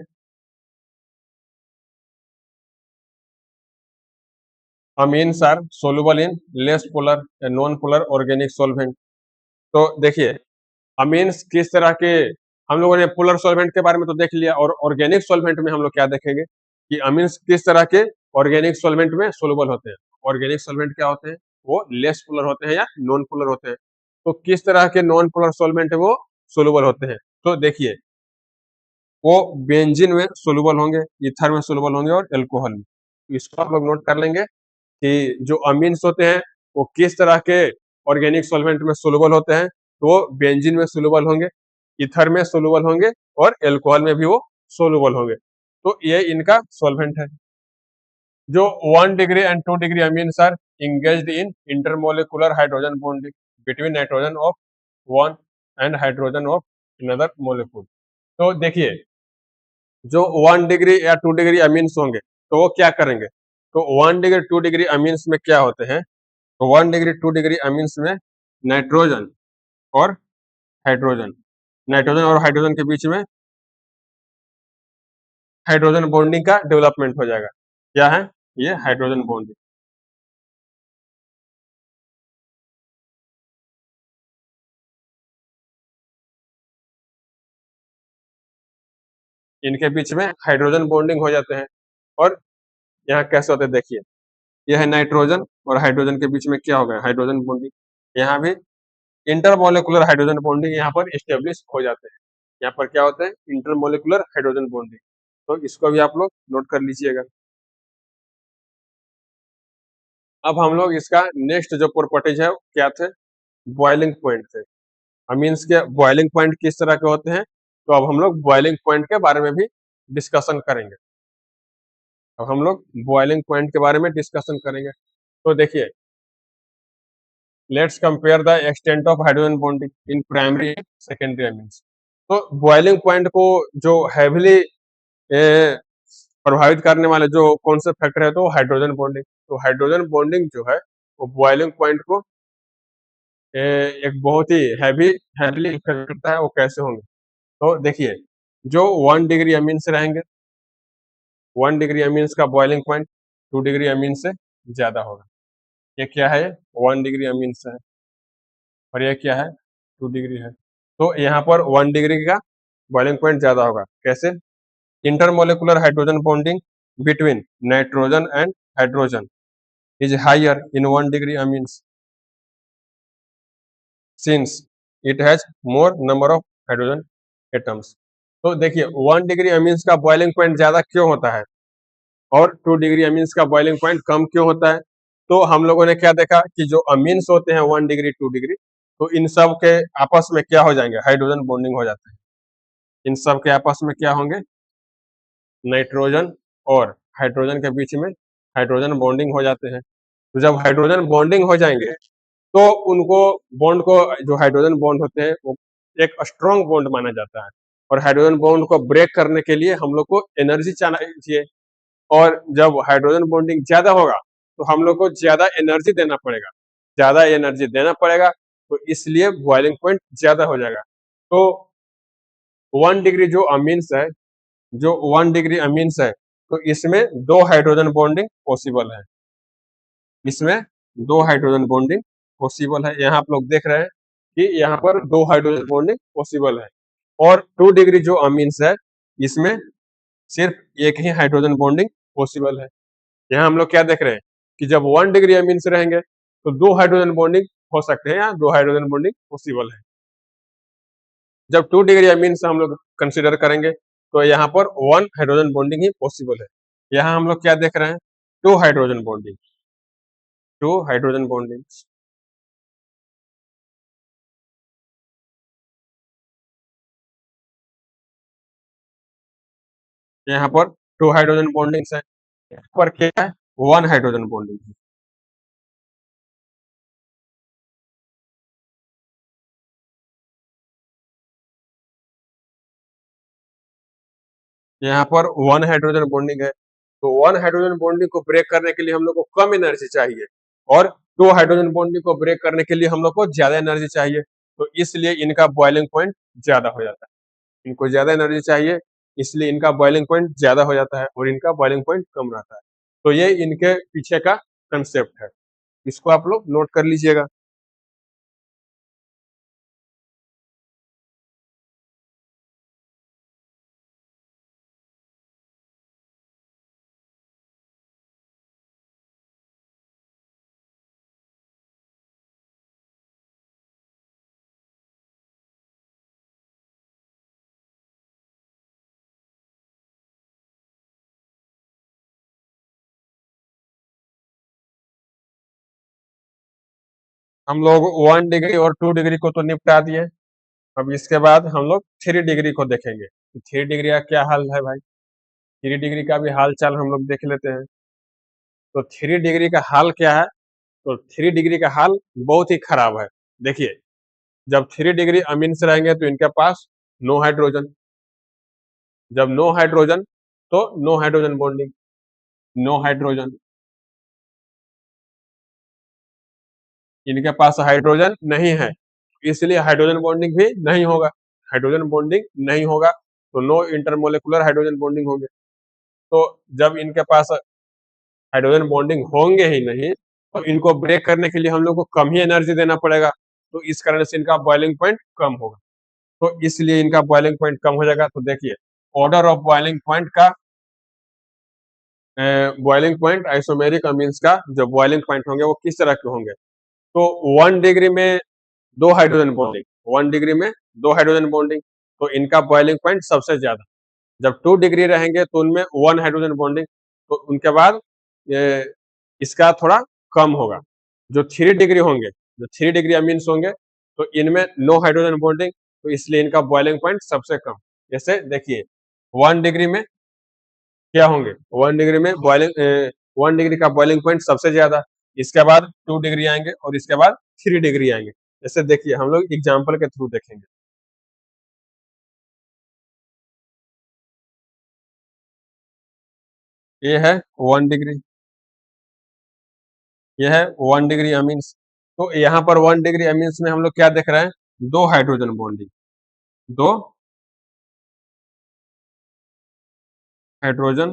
Amines are soluble in less polar and non polar organic solvent. तो देखिए अमीन्स किस तरह के, हम लोगों ने पोलर सॉल्वेंट के बारे में तो देख लिया, और ऑर्गेनिक सॉल्वेंट में हम लोग क्या देखेंगे कि अमीन्स किस तरह के ऑर्गेनिक सॉल्वेंट में सोलुबल होते हैं। ऑर्गेनिक सॉल्वेंट क्या होते हैं, वो लेस पोलर होते हैं या नॉन पोलर होते हैं। तो किस तरह के नॉन पोलर सॉल्वेंट है वो सोलुबल होते हैं, तो देखिए वो बेंजीन में सोलुबल होंगे, ईथर में सोलुबल होंगे और अल्कोहल में। तो इसको आप लोग नोट कर लेंगे कि जो अमीन्स होते हैं वो किस तरह के ऑर्गेनिक सॉल्वेंट में सोलुबल होते हैं, तो वो बेंजीन में सोलुबल होंगे, ईथर में सोलुबल होंगे और अल्कोहल में भी वो सोलुबल होंगे। तो ये इनका सॉल्वेंट है। जो 1 degree and 2 degree amines are engaged in intermolecular hydrogen bonding between nitrogen of one and hydrogen of another molecule। तो देखिए जो 1 डिग्री या 2 डिग्री अमीन्स होंगे तो वो क्या करेंगे, तो 1 डिग्री 2 डिग्री अमीन्स में क्या होते हैं, तो 1 डिग्री 2 डिग्री अमीन्स में नाइट्रोजन और हाइड्रोजन, नाइट्रोजन और हाइड्रोजन के बीच में हाइड्रोजन बॉन्डिंग का डेवलपमेंट हो जाएगा। क्या है ये, हाइड्रोजन बॉन्डिंग। इनके बीच में हाइड्रोजन बॉन्डिंग हो जाते हैं। और यहाँ कैसे होते हैं देखिए, यह है नाइट्रोजन और हाइड्रोजन के बीच में क्या हो गया, हाइड्रोजन बॉन्डिंग। यहाँ भी इंटरमोलिकुलर हाइड्रोजन बॉन्डिंग यहाँ पर स्टेब्लिश हो जाते हैं। यहाँ पर क्या होता है, इंटरमोलिकुलर हाइड्रोजन बॉन्डिंग। तो इसको भी आप लोग नोट कर लीजिएगा। अब हम लोग इसका नेक्स्ट जो प्रॉपर्टीज है क्या थे, बॉइलिंग पॉइंट थे। अमीन्स के बॉइलिंग पॉइंट किस तरह के होते हैं, तो अब हम लोग बॉइलिंग पॉइंट के बारे में भी डिस्कशन करेंगे। अब हम लोग बॉइलिंग पॉइंट के बारे में डिस्कशन करेंगे। तो देखिए let's compare the extent of hydrogen bonding in primary and secondary amines. तो बॉइलिंग पॉइंट को जो हैवीली प्रभावित करने वाले जो कौन से फैक्टर है, तो हाइड्रोजन बॉन्डिंग। तो हाइड्रोजन बॉन्डिंग जो है वो बॉइलिंग पॉइंट को एक बहुत ही हैवीली इफेक्ट करता है। वो कैसे होंगे, तो देखिए जो 1 डिग्री अमीन से रहेंगे, 1 डिग्री अमीन्स का बॉइलिंग पॉइंट 2 डिग्री अमीन से ज्यादा होगा। ये क्या है, 1 डिग्री अमीन से है, और ये क्या है, 2 डिग्री है। तो यहाँ पर 1 डिग्री का बॉइलिंग पॉइंट ज्यादा होगा। कैसे, intermolecular hydrogen bonding between nitrogen and hydrogen is higher in 1 degree amines since it has more number of hydrogen atoms. तो देखिए 1 डिग्री अमीन्स का बॉइलिंग पॉइंट ज्यादा क्यों होता है और 2 डिग्री अमीन्स का बॉइलिंग पॉइंट कम क्यों होता है। तो हम लोगों ने क्या देखा कि जो अमीन्स होते हैं 1 डिग्री 2 डिग्री, तो इन सब के आपस में क्या हो जाएंगे, हाइड्रोजन बॉन्डिंग हो जाते हैं। इन सब के आपस में क्या होंगे, नाइट्रोजन और हाइड्रोजन के बीच में हाइड्रोजन बॉन्डिंग हो जाते हैं। तो जब हाइड्रोजन बॉन्डिंग हो जाएंगे तो उनको बॉन्ड को, जो हाइड्रोजन बॉन्ड होते हैं वो एक स्ट्रॉन्ग बॉन्ड माना जाता है, और हाइड्रोजन बॉन्ड को ब्रेक करने के लिए हम लोग को एनर्जी चाहिए, और जब हाइड्रोजन बॉन्डिंग ज्यादा होगा तो हम लोग को ज्यादा एनर्जी देना पड़ेगा, ज्यादा एनर्जी देना पड़ेगा, तो इसलिए बॉइलिंग पॉइंट ज्यादा हो जाएगा। तो 1 डिग्री जो अमीन्स है, जो 1 डिग्री अमीन्स है, तो इसमें 2 हाइड्रोजन बॉन्डिंग पॉसिबल है, इसमें 2 हाइड्रोजन बॉन्डिंग पॉसिबल है। यहाँ आप लोग देख रहे हैं कि यहाँ पर 2 हाइड्रोजन बॉन्डिंग पॉसिबल है, और 2 डिग्री जो अमीन्स है इसमें सिर्फ एक ही हाइड्रोजन बॉन्डिंग पॉसिबल है। यहाँ हम लोग क्या देख रहे हैं कि जब 1 डिग्री अमीन्स रहेंगे तो 2 हाइड्रोजन बॉन्डिंग हो सकते हैं, यहाँ 2 हाइड्रोजन बॉन्डिंग पॉसिबल है। जब 2 डिग्री अमीन से हम लोग कंसिडर करेंगे तो यहाँ पर 1 हाइड्रोजन बॉन्डिंग ही पॉसिबल है। यहाँ हम लोग क्या देख रहे हैं, 2 हाइड्रोजन बॉन्डिंग, 2 हाइड्रोजन बॉन्डिंग। यहाँ पर 2 हाइड्रोजन बॉन्डिंग है, यहाँ पर क्या है, 1 हाइड्रोजन बॉन्डिंग है। यहाँ पर 1 हाइड्रोजन बॉन्डिंग है, तो 1 हाइड्रोजन बॉन्डिंग को ब्रेक करने के लिए हम लोग को कम एनर्जी चाहिए, और 2 हाइड्रोजन बॉन्डिंग को ब्रेक करने के लिए हम लोग को ज्यादा एनर्जी चाहिए, तो इसलिए इनका बॉइलिंग पॉइंट ज्यादा हो जाता है। इनको ज्यादा एनर्जी चाहिए, इसलिए इनका बॉइलिंग पॉइंट ज्यादा हो जाता है और इनका बॉइलिंग पॉइंट कम रहता है। तो ये इनके पीछे का कंसेप्ट है, इसको आप लोग नोट कर लीजिएगा। हम लोग 1 डिग्री और 2 डिग्री को तो निपटा दिए, अब इसके बाद हम लोग 3 डिग्री को देखेंगे। तो 3 डिग्री का क्या हाल है भाई, 3 डिग्री का भी हाल चाल हम लोग देख लेते हैं। तो 3 डिग्री का हाल क्या है, तो 3 डिग्री का हाल बहुत ही खराब है। देखिए, जब 3 डिग्री अमीन से रहेंगे तो इनके पास नो हाइड्रोजन, जब नो हाइड्रोजन तो no hydrogen bonding, no hydrogen, इनके पास हाइड्रोजन नहीं है, इसलिए हाइड्रोजन बॉन्डिंग भी नहीं होगा, हाइड्रोजन बॉन्डिंग नहीं होगा, तो नो इंटरमोलिकुलर हाइड्रोजन बॉन्डिंग होंगे। तो जब इनके पास हाइड्रोजन बॉन्डिंग होंगे ही नहीं, तो इनको ब्रेक करने के लिए हम लोग को कम ही एनर्जी देना पड़ेगा, तो इस कारण से इनका बॉइलिंग पॉइंट कम होगा, तो इसलिए इनका बॉइलिंग पॉइंट कम हो जाएगा। तो देखिए, ऑर्डर ऑफ बॉइलिंग पॉइंट का, बॉइलिंग पॉइंट आइसोमेरिक अमीन्स का जो बॉइलिंग पॉइंट होंगे वो किस तरह के होंगे, तो 1 डिग्री में 2 हाइड्रोजन बॉन्डिंग, 1 डिग्री में 2 हाइड्रोजन बॉन्डिंग, तो इनका बॉइलिंग पॉइंट सबसे ज्यादा। जब 2 डिग्री रहेंगे तो उनमें 1 हाइड्रोजन बॉन्डिंग, तो उनके बाद ये इसका थोड़ा कम होगा। जो 3 डिग्री होंगे, जो 3 डिग्री अमीन्स होंगे, तो इनमें नो हाइड्रोजन बॉन्डिंग, तो इसलिए इनका बॉइलिंग पॉइंट सबसे कम। जैसे देखिए, 1 डिग्री में क्या होंगे, 1 डिग्री में बॉइलिंग, 1 डिग्री का बॉइलिंग पॉइंट सबसे ज्यादा, इसके बाद 2 डिग्री आएंगे और इसके बाद 3 डिग्री आएंगे। जैसे देखिए, हम लोग एग्जाम्पल के थ्रू देखेंगे। ये है 1 डिग्री, ये है 1 डिग्री अमीन्स। तो यहाँ पर 1 डिग्री अमीन्स में हम लोग क्या देख रहे हैं, 2 हाइड्रोजन बॉन्डिंग, 2 हाइड्रोजन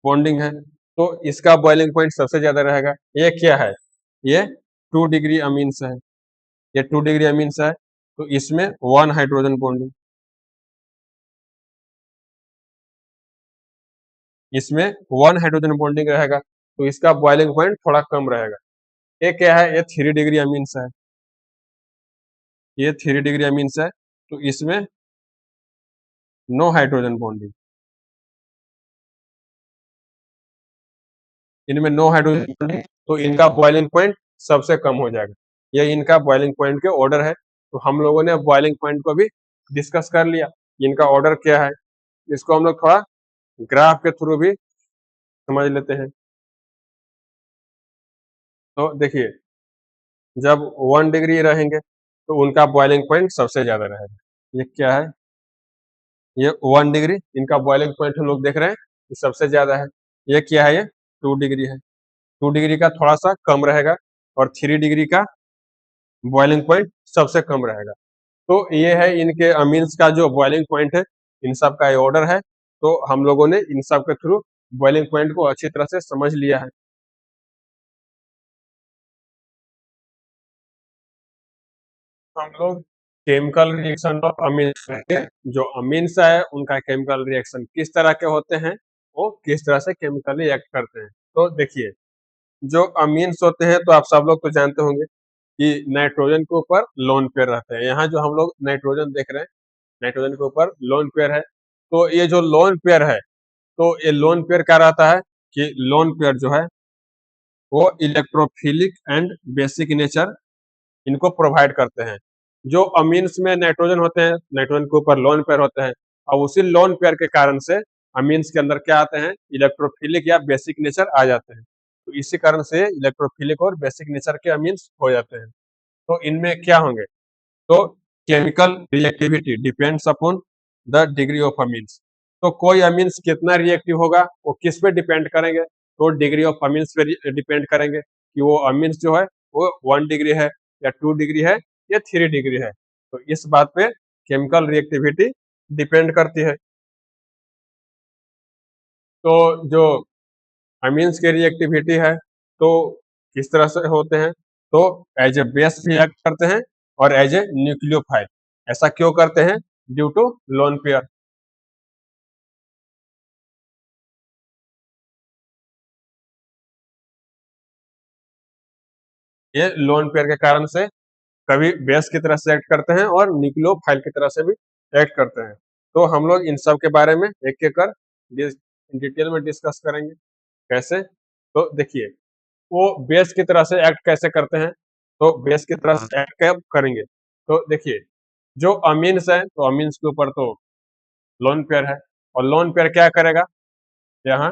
बॉन्डिंग है, तो इसका बॉइलिंग पॉइंट सबसे ज्यादा रहेगा। ये क्या है, ये 2 डिग्री अमीन्स है, ये 2 डिग्री अमीन्स है, तो इसमें 1 हाइड्रोजन बॉन्डिंग, इसमें 1 हाइड्रोजन बॉन्डिंग रहेगा, तो इसका बॉइलिंग पॉइंट थोड़ा कम रहेगा। ये क्या है, ये 3 डिग्री अमीन्स है, ये 3 डिग्री अमीन्स है, तो इसमें नो हाइड्रोजन बॉन्डिंग, इनमें नो हाइड्रोजन बॉन्डिंग, तो इनका बॉइलिंग पॉइंट सबसे कम हो जाएगा। ये इनका बॉइलिंग पॉइंट के ऑर्डर है। तो हम लोगों ने बॉइलिंग पॉइंट को भी डिस्कस कर लिया, इनका ऑर्डर क्या है। इसको हम लोग थोड़ा ग्राफ के थ्रू भी समझ लेते हैं। तो देखिए, जब 1 डिग्री रहेंगे तो उनका बॉइलिंग पॉइंट सबसे ज़्यादा रहेगा। ये क्या है? ये 1 डिग्री इनका बॉइलिंग पॉइंट हम लोग देख रहे हैं, ये सबसे ज़्यादा है। ये क्या है? ये 2 डिग्री है। 2 डिग्री का थोड़ा-सा कम रहेगा और 3 डिग्री का बॉइलिंग पॉइंट सबसे कम रहेगा। तो ये है इनके अमीन्स का जो बॉइलिंग पॉइंट है, इन सब का ये ऑर्डर है। तो हम लोगों ने इन सब के थ्रू बॉइलिंग पॉइंट को अच्छी तरह से समझ लिया है। हम लोग केमिकल रिएक्शन ऑफ अमीन्स करेंगे। जो अमीन्स है उनका केमिकल रिएक्शन किस तरह के होते हैं, वो किस तरह से केमिकली रिएक्ट करते हैं। तो देखिए, जो अमीन्स होते हैं तो आप सब लोग तो जानते होंगे कि नाइट्रोजन के ऊपर लोन पेयर रहते हैं। यहाँ जो हम लोग नाइट्रोजन देख रहे हैं, नाइट्रोजन के ऊपर लोन पेयर है। तो ये जो लोन पेयर है, तो ये लोन पेयर क्या रहता है कि लोन पेयर जो है वो इलेक्ट्रोफिलिक एंड बेसिक नेचर इनको प्रोवाइड करते हैं। जो अमीन्स में नाइट्रोजन होते हैं, नाइट्रोजन के ऊपर लोन पेयर होते हैं, और उसी लोन पेयर के कारण से अमीन्स के अंदर क्या आते हैं, इलेक्ट्रोफिलिक या बेसिक नेचर आ जाते हैं। तो इसी कारण से इलेक्ट्रोफिलिक और बेसिक नेचर के अमीन्स हो जाते हैं। तो इनमें क्या होंगे? तो chemical reactivity depends upon the degree of amines. तो कोई अमीन्स कितना रिएक्टिव होगा वो किस पे डिपेंड करेंगे? तो डिग्री ऑफ अमीन्स पे डिपेंड करेंगे कि वो अमीन्स जो है वो 1 डिग्री है या 2 डिग्री है या 3 डिग्री है। तो इस बात पे केमिकल रिएक्टिविटी डिपेंड करती है। तो जो अमीन्स की रिएक्टिविटी है तो किस तरह से होते हैं? तो एज ए बेस रिएक्ट करते हैं और एज ए न्यूक्लियोफाइल। ऐसा क्यों करते हैं? Due to lone pair. ये लोन पेयर के कारण से कभी बेस की तरह से एक्ट करते हैं और न्यूक्लियोफाइल की तरह से भी एक्ट करते हैं। तो हम लोग इन सब के बारे में एक एक कर डिटेल में डिस्कस करेंगे। कैसे? तो देखिए, वो बेस की तरह से एक्ट कैसे करते हैं? तो बेस की तरह से एक्ट कब करेंगे? तो देखिए, जो अमीन्स है तो अमीन्स के ऊपर तो लोन पेयर है, और लोन पेयर क्या करेगा? यहाँ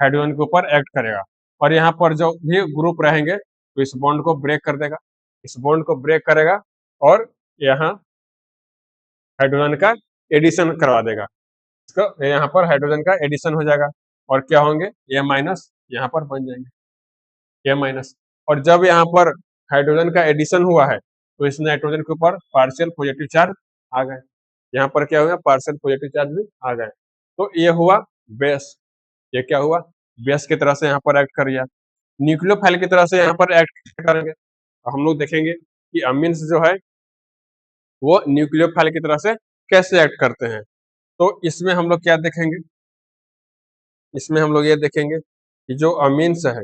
हाइड्रोजन के ऊपर एक्ट करेगा, और यहाँ पर जो भी ग्रुप रहेंगे तो इस बॉन्ड को ब्रेक कर देगा, इस बॉन्ड को ब्रेक करेगा और यहाँ हाइड्रोजन का एडिशन करवा देगा। इसको यहाँ पर हाइड्रोजन का एडिशन हो जाएगा, और क्या होंगे? ये माइनस यहाँ पर बन जाएंगे, ये माइनस। और जब यहाँ पर हाइड्रोजन का एडिशन हुआ है तो इस नाइट्रोजन के ऊपर पार्शियल पॉजिटिव चार्ज आ गए। यहाँ पर क्या हुआ? पार्शियल पॉजिटिव चार्ज भी आ गए। तो ये हुआ बेस। ये क्या हुआ? बेस की तरह से यहाँ पर एक्ट कर रिया। न्यूक्लियोफाइल की तरह से यहाँ पर एक्ट करेंगे। तो हम लोग देखेंगे कि अमीन्स जो है वो न्यूक्लियोफाइल की तरह से कैसे एक्ट करते हैं। तो इसमें हम लोग क्या देखेंगे? इसमें हम लोग ये देखेंगे कि जो अमीन्स है,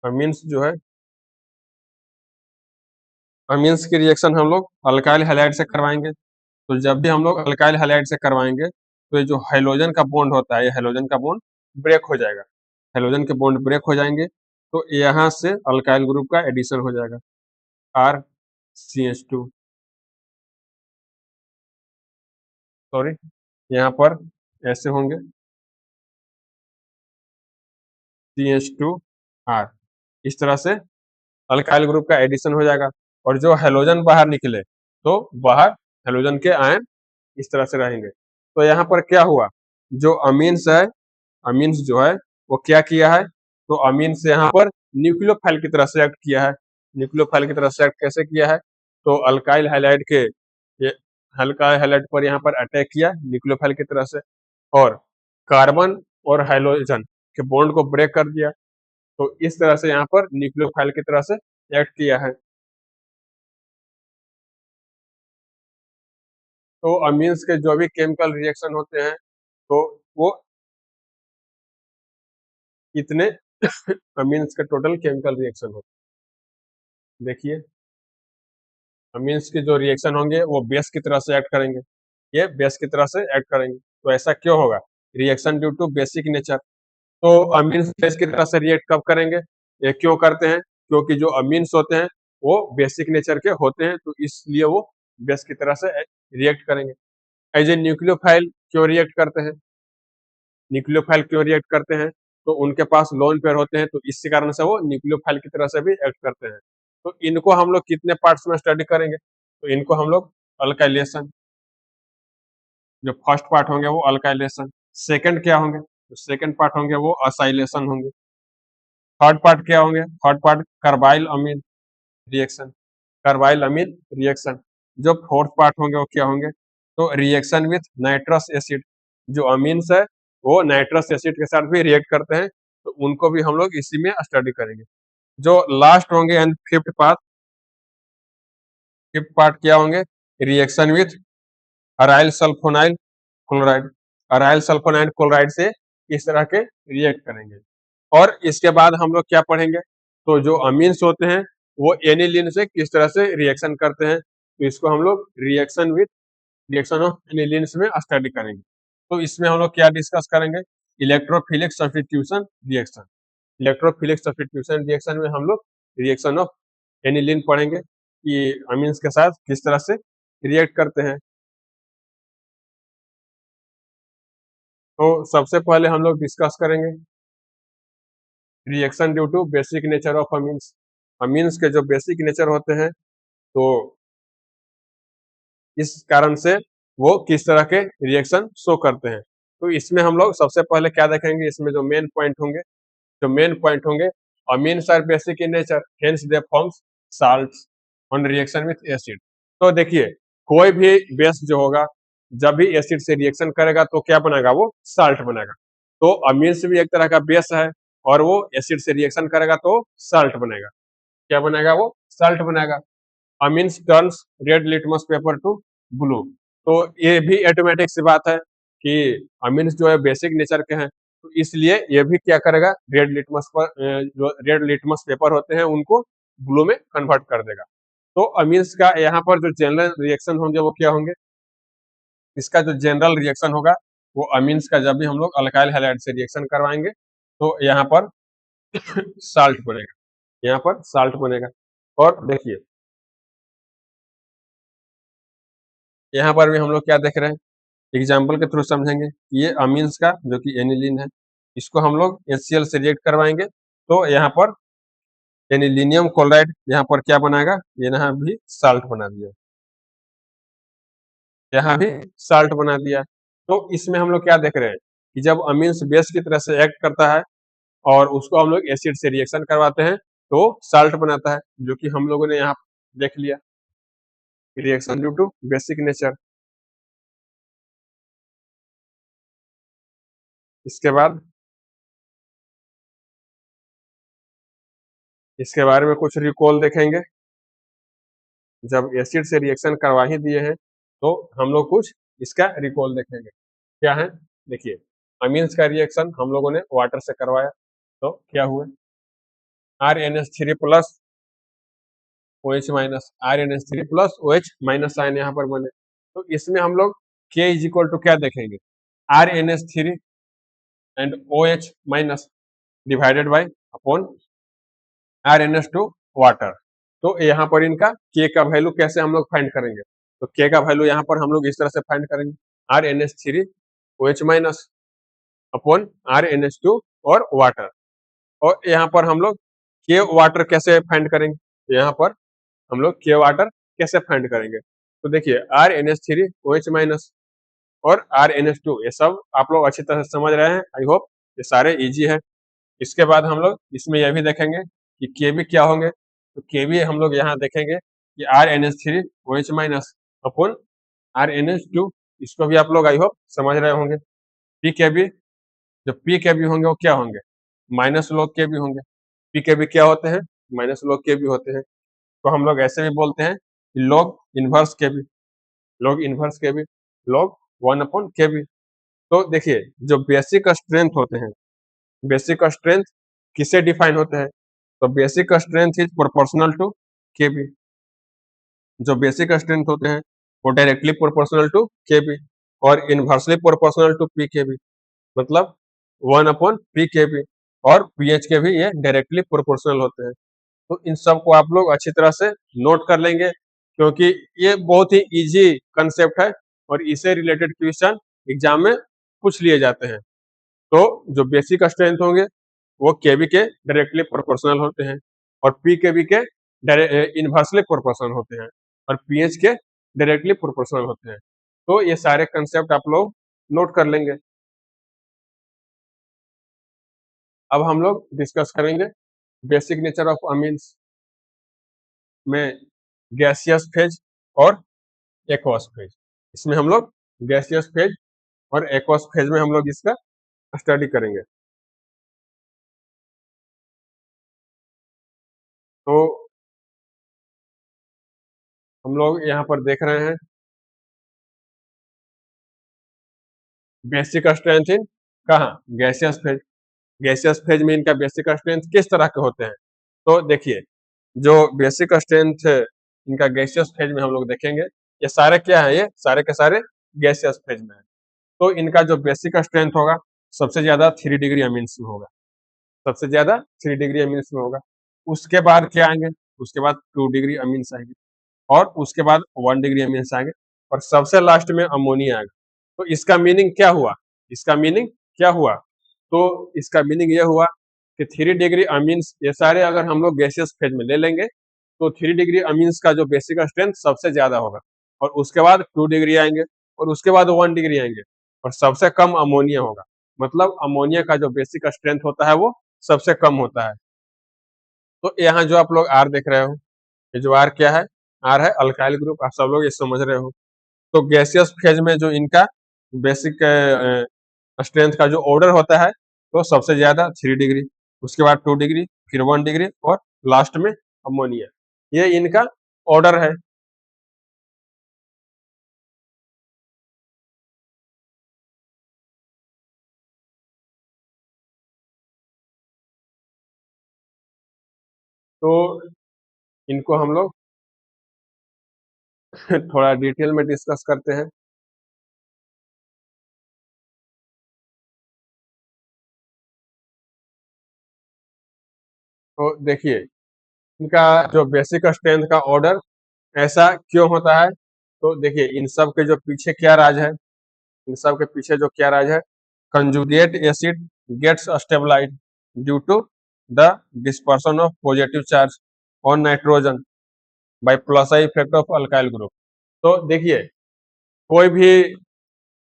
अमीन्स जो है, अमीन्स की रिएक्शन हम लोग अल्काइल हैलाइड से करवाएंगे। तो जब भी हम लोग अल्काइल हैलाइड से करवाएंगे तो ये जो हाइड्रोजन का बॉन्ड होता है, ये हाइड्रोजन का बॉन्ड ब्रेक हो जाएगा। हाइड्रोजन के बॉन्ड ब्रेक हो जाएंगे तो यहाँ से अल्काइल ग्रुप का एडिशन हो जाएगा, R C H two, sorry, यहाँ पर ऐसे होंगे सी एच टू आर। इस तरह से अल्काइल ग्रुप का एडिशन हो जाएगा, और जो हेलोजन बाहर निकले तो बाहर हेलोजन के आयन इस तरह से रहेंगे। तो यहाँ पर क्या हुआ? जो अमीन्स है, अमीन्स जो है वो क्या किया है? तो अमीन्स यहाँ पर न्यूक्लियोफाइल की तरह से एक्ट किया है। न्यूक्लियोफाइल की तरह से एक्ट कैसे किया है? तो अल्काइल हैलाइड के ये अल्काइल हैलाइड पर यहाँ पर अटैक किया न्यूक्लियोफाइल की तरह से, और कार्बन और हाइड्रोजन के बॉन्ड को ब्रेक कर दिया। तो इस तरह से यहाँ पर न्यूक्लियोफाइल की तरह से एक्ट किया है। तो अमीन्स के जो भी केमिकल रिएक्शन होते हैं तो वो इतने अमीन्स के टोटल केमिकल रिएक्शन होते हैं। देखिए, अमीन्स के जो रिएक्शन होंगे वो बेस की तरह से एक्ट करेंगे, ये बेस की तरह से एक्ट करेंगे। तो ऐसा क्यों होगा? Reaction due to basic nature. तो अमीन्स बेस की तरह से रिएक्ट कब करेंगे? ये क्यों करते हैं? क्योंकि जो अमीन्स होते हैं वो बेसिक नेचर के होते हैं, तो इसलिए वो बेस की तरह से रिएक्ट करेंगे। एज ए न्यूक्लियोफाइल क्यों रिएक्ट करते हैं? न्यूक्लियोफाइल क्यों रिएक्ट करते हैं? तो उनके पास लोन पेयर होते हैं, तो इसी कारण से वो न्यूक्लियोफाइल की तरह से भी एक्ट करते हैं। तो इनको हम लोग कितने पार्ट्स में स्टडी करेंगे? तो इनको हम लोग अल्काइलेशन, जो फर्स्ट पार्ट होंगे वो अल्काइलेशन, सेकंड क्या होंगे? तो सेकंड पार्ट होंगे वो असाइलेशन होंगे। थर्ड पार्ट क्या होंगे? थर्ड पार्ट कार्बाइल अमीन रिएक्शन, कार्बाइल अमीन रिएक्शन। जो फोर्थ पार्ट होंगे वो क्या होंगे? तो रिएक्शन विथ नाइट्रस एसिड, जो अमीन्स है वो नाइट्रस एसिड के साथ भी रिएक्ट करते हैं, तो उनको भी हम लोग इसी में स्टडी करेंगे। जो लास्ट होंगे एंड फिफ्थ पार्ट क्या होंगे? Reaction with aryl sulfonyl chloride, aryl sulfonyl chloride से इस तरह के रिएक्ट करेंगे। और इसके बाद हम लोग क्या पढ़ेंगे? तो जो अमीन्स होते हैं वो एनिलीन से किस तरह से रिएक्शन करते हैं, तो इसको हम लोग रिएक्शन ऑफ एनिलीन्स में स्टडी करेंगे। तो इसमें हम लोग क्या डिस्कस करेंगे? Electrophilic substitution reaction, electrophilic substitution reaction में हम लोग रिएक्शन ऑफ एनिलीन पढ़ेंगे कि अमीन्स के साथ किस तरह से रिएक्ट करते हैं। तो सबसे पहले हम लोग डिस्कस करेंगे reaction due to basic nature of amines. Amines के जो बेसिक नेचर होते हैं, तो इस कारण से वो किस तरह के रिएक्शन शो करते हैं। तो इसमें हम लोग सबसे पहले क्या देखेंगे? इसमें जो मेन पॉइंट होंगे, amines are basic in nature, hence they forms salts on reaction with acid. तो देखिए, कोई भी बेस जो होगा जब भी एसिड से रिएक्शन करेगा तो क्या बनेगा? वो साल्ट बनेगा। तो अमीन्स भी एक तरह का बेस है और वो एसिड से रिएक्शन करेगा तो साल्ट बनेगा। क्या बनेगा? वो साल्ट बनेगा। Amines turns red litmus paper two blue. तो ये भी ऑटोमेटिक सी बात है कि अमीन्स जो है बेसिक नेचर के हैं, तो इसलिए ये भी क्या करेगा? जो रेड लिटमस पेपर होते हैं उनको ब्लू में कन्वर्ट कर देगा। तो अमीन्स का यहाँ पर जो जनरल रिएक्शन होंगे वो क्या होंगे? इसका जो जनरल रिएक्शन होगा वो अमीन्स का, जब भी हम लोग अल्काइल हैलाइड से रिएक्शन करवाएंगे तो यहाँ पर साल्ट बनेगा, यहाँ पर साल्ट बनेगा। और देखिए, यहाँ पर भी हम लोग क्या देख रहे हैं? एग्जाम्पल के थ्रू समझेंगे। ये अमीन्स का जो कि एनिलीन है, इसको हम लोग HCl से रिएक्ट करवाएंगे तो यहाँ पर एनिलीनियम क्लोराइड यहाँ पर क्या बनाएगा? ये यहाँ भी साल्ट बना दिया, यहाँ भी साल्ट बना दिया। तो इसमें हम लोग क्या देख रहे हैं कि जब अमीन्स बेस की तरह से एक्ट करता है और उसको हम लोग एसिड से रिएक्शन करवाते हैं तो साल्ट बनाता है, जो कि हम लोगों ने यहाँ देख लिया, reaction due to basic nature. इसके बाद इसके बारे में कुछ रिकॉल देखेंगे। जब एसिड से रिएक्शन करवा ही दिए हैं तो हम लोग कुछ इसका रिकॉल देखेंगे। क्या है? देखिए, अमीन्स का रिएक्शन हम लोगों ने वाटर से करवाया तो क्या हुआ? RNH3 plus OH minus, RNH3 plus OH minus ion यहाँ पर बने। तो इसमें हम लोग K इज इक्वल टू क्या देखेंगे? RNH3 and OH minus divided by upon RNH2 water. तो यहाँ पर इनका K का वैल्यू कैसे हम लोग फाइंड करेंगे? तो K का वैल्यू यहाँ पर हम लोग इस तरह से फाइंड करेंगे, RNH3 OH minus upon RNH2 और वाटर। और यहाँ पर हम लोग K वाटर कैसे फाइंड करेंगे? यहाँ पर हम लोग K वाटर कैसे फाइंड करेंगे? तो देखिए, RNH3 OH माइनस और RNH2, ये सब आप लोग अच्छी तरह से समझ रहे हैं, आई होप ये सारे इजी है। इसके बाद हम लोग इसमें यह भी देखेंगे कि Kb क्या होंगे। तो Kb हम लोग यहाँ देखेंगे कि RNH3 OH minus upon RNH2, इसको भी आप लोग आई होप समझ रहे होंगे। Pkb, जो Pkb होंगे वो क्या होंगे? माइनस लॉग Kb होंगे। Pkb क्या होते हैं? माइनस लॉग Kb होते हैं। तो हम लोग ऐसे भी बोलते हैं log inverse Kb, log inverse Kb, log 1/Kb। तो देखिए, जो बेसिक स्ट्रेंथ होते हैं, बेसिक स्ट्रेंथ किससे डिफाइन होते हैं? तो basic strength is proportional to Kb। जो बेसिक स्ट्रेंथ होते हैं वो डायरेक्टली प्रोपोर्शनल टू Kb और इनवर्सली प्रोपोर्शनल टू Pkb, मतलब 1/Pkb। और पीएच के भी ये डायरेक्टली प्रोपोर्शनल होते हैं। तो इन सब को आप लोग अच्छी तरह से नोट कर लेंगे, क्योंकि ये बहुत ही इजी कंसेप्ट है और इससे रिलेटेड क्वेश्चन एग्जाम में पूछ लिए जाते हैं। तो जो बेसिक स्ट्रेंथ होंगे वो केबी के डायरेक्टली प्रोपोर्शनल होते हैं और पी केबी के इनवर्सली प्रोपोर्शनल होते हैं और पीएच के डायरेक्टली प्रोपोर्शनल होते हैं। तो ये सारे कंसेप्ट आप लोग नोट कर लेंगे। अब हम लोग डिस्कस करेंगे बेसिक नेचर ऑफ अमीन्स में गैसियस फेज और एक्वस फेज। इसमें हम लोग गैसियस फेज और एक्वस फेज में हम लोग इसका स्टडी करेंगे। तो हम लोग यहाँ पर देख रहे हैं बेसिक स्ट्रेंथ इन कहाँ, गैसियस फेज। गैसियस फेज में इनका बेसिक स्ट्रेंथ किस तरह के होते हैं? तो देखिए, जो बेसिक स्ट्रेंथ इनका गैसियस फेज में हम लोग देखेंगे, ये सारे क्या है, ये सारे के सारे गैसियस फेज में है। तो इनका जो बेसिक स्ट्रेंथ होगा सबसे ज्यादा 3 डिग्री अमीन्स में होगा, सबसे ज्यादा 3 डिग्री अमीन्स में होगा। उसके बाद क्या आएंगे, उसके बाद 2 डिग्री अमीन्स आएंगे और उसके बाद 1 डिग्री अमीन्स आएंगे और सबसे लास्ट में अमोनिया आएगा। तो इसका मीनिंग क्या हुआ, इसका मीनिंग क्या हुआ? तो इसका मीनिंग ये हुआ कि 3 डिग्री अमीन्स ये सारे अगर हम लोग गैसियस फेज में ले लेंगे तो 3 डिग्री अमीन्स का जो बेसिक स्ट्रेंथ सबसे ज्यादा होगा और उसके बाद 2 डिग्री आएंगे और उसके बाद 1 डिग्री आएंगे और सबसे कम अमोनिया होगा। मतलब अमोनिया का जो बेसिक स्ट्रेंथ होता है वो सबसे कम होता है। तो यहाँ जो आप लोग आर देख रहे हो, ये जो आर क्या है, आर है अल्काइल ग्रुप। आप सब लोग ये समझ रहे हो। तो गैसियस फेज में जो इनका बेसिक स्ट्रेंथ का जो ऑर्डर होता है तो सबसे ज्यादा 3 डिग्री, उसके बाद 2 डिग्री, फिर 1 डिग्री और लास्ट में अमोनिया। ये इनका ऑर्डर है। तो इनको हम लोग थोड़ा डिटेल में डिस्कस करते हैं। तो देखिए, इनका जो बेसिक स्ट्रेंथ का ऑर्डर ऐसा क्यों होता है? तो देखिए, इन सब के जो पीछे क्या राज है, इन सब के पीछे जो क्या राज है, conjugate acid gets stabilised due to the dispersion of positive charge on nitrogen by plus I effect of alkyl group. तो देखिए, कोई भी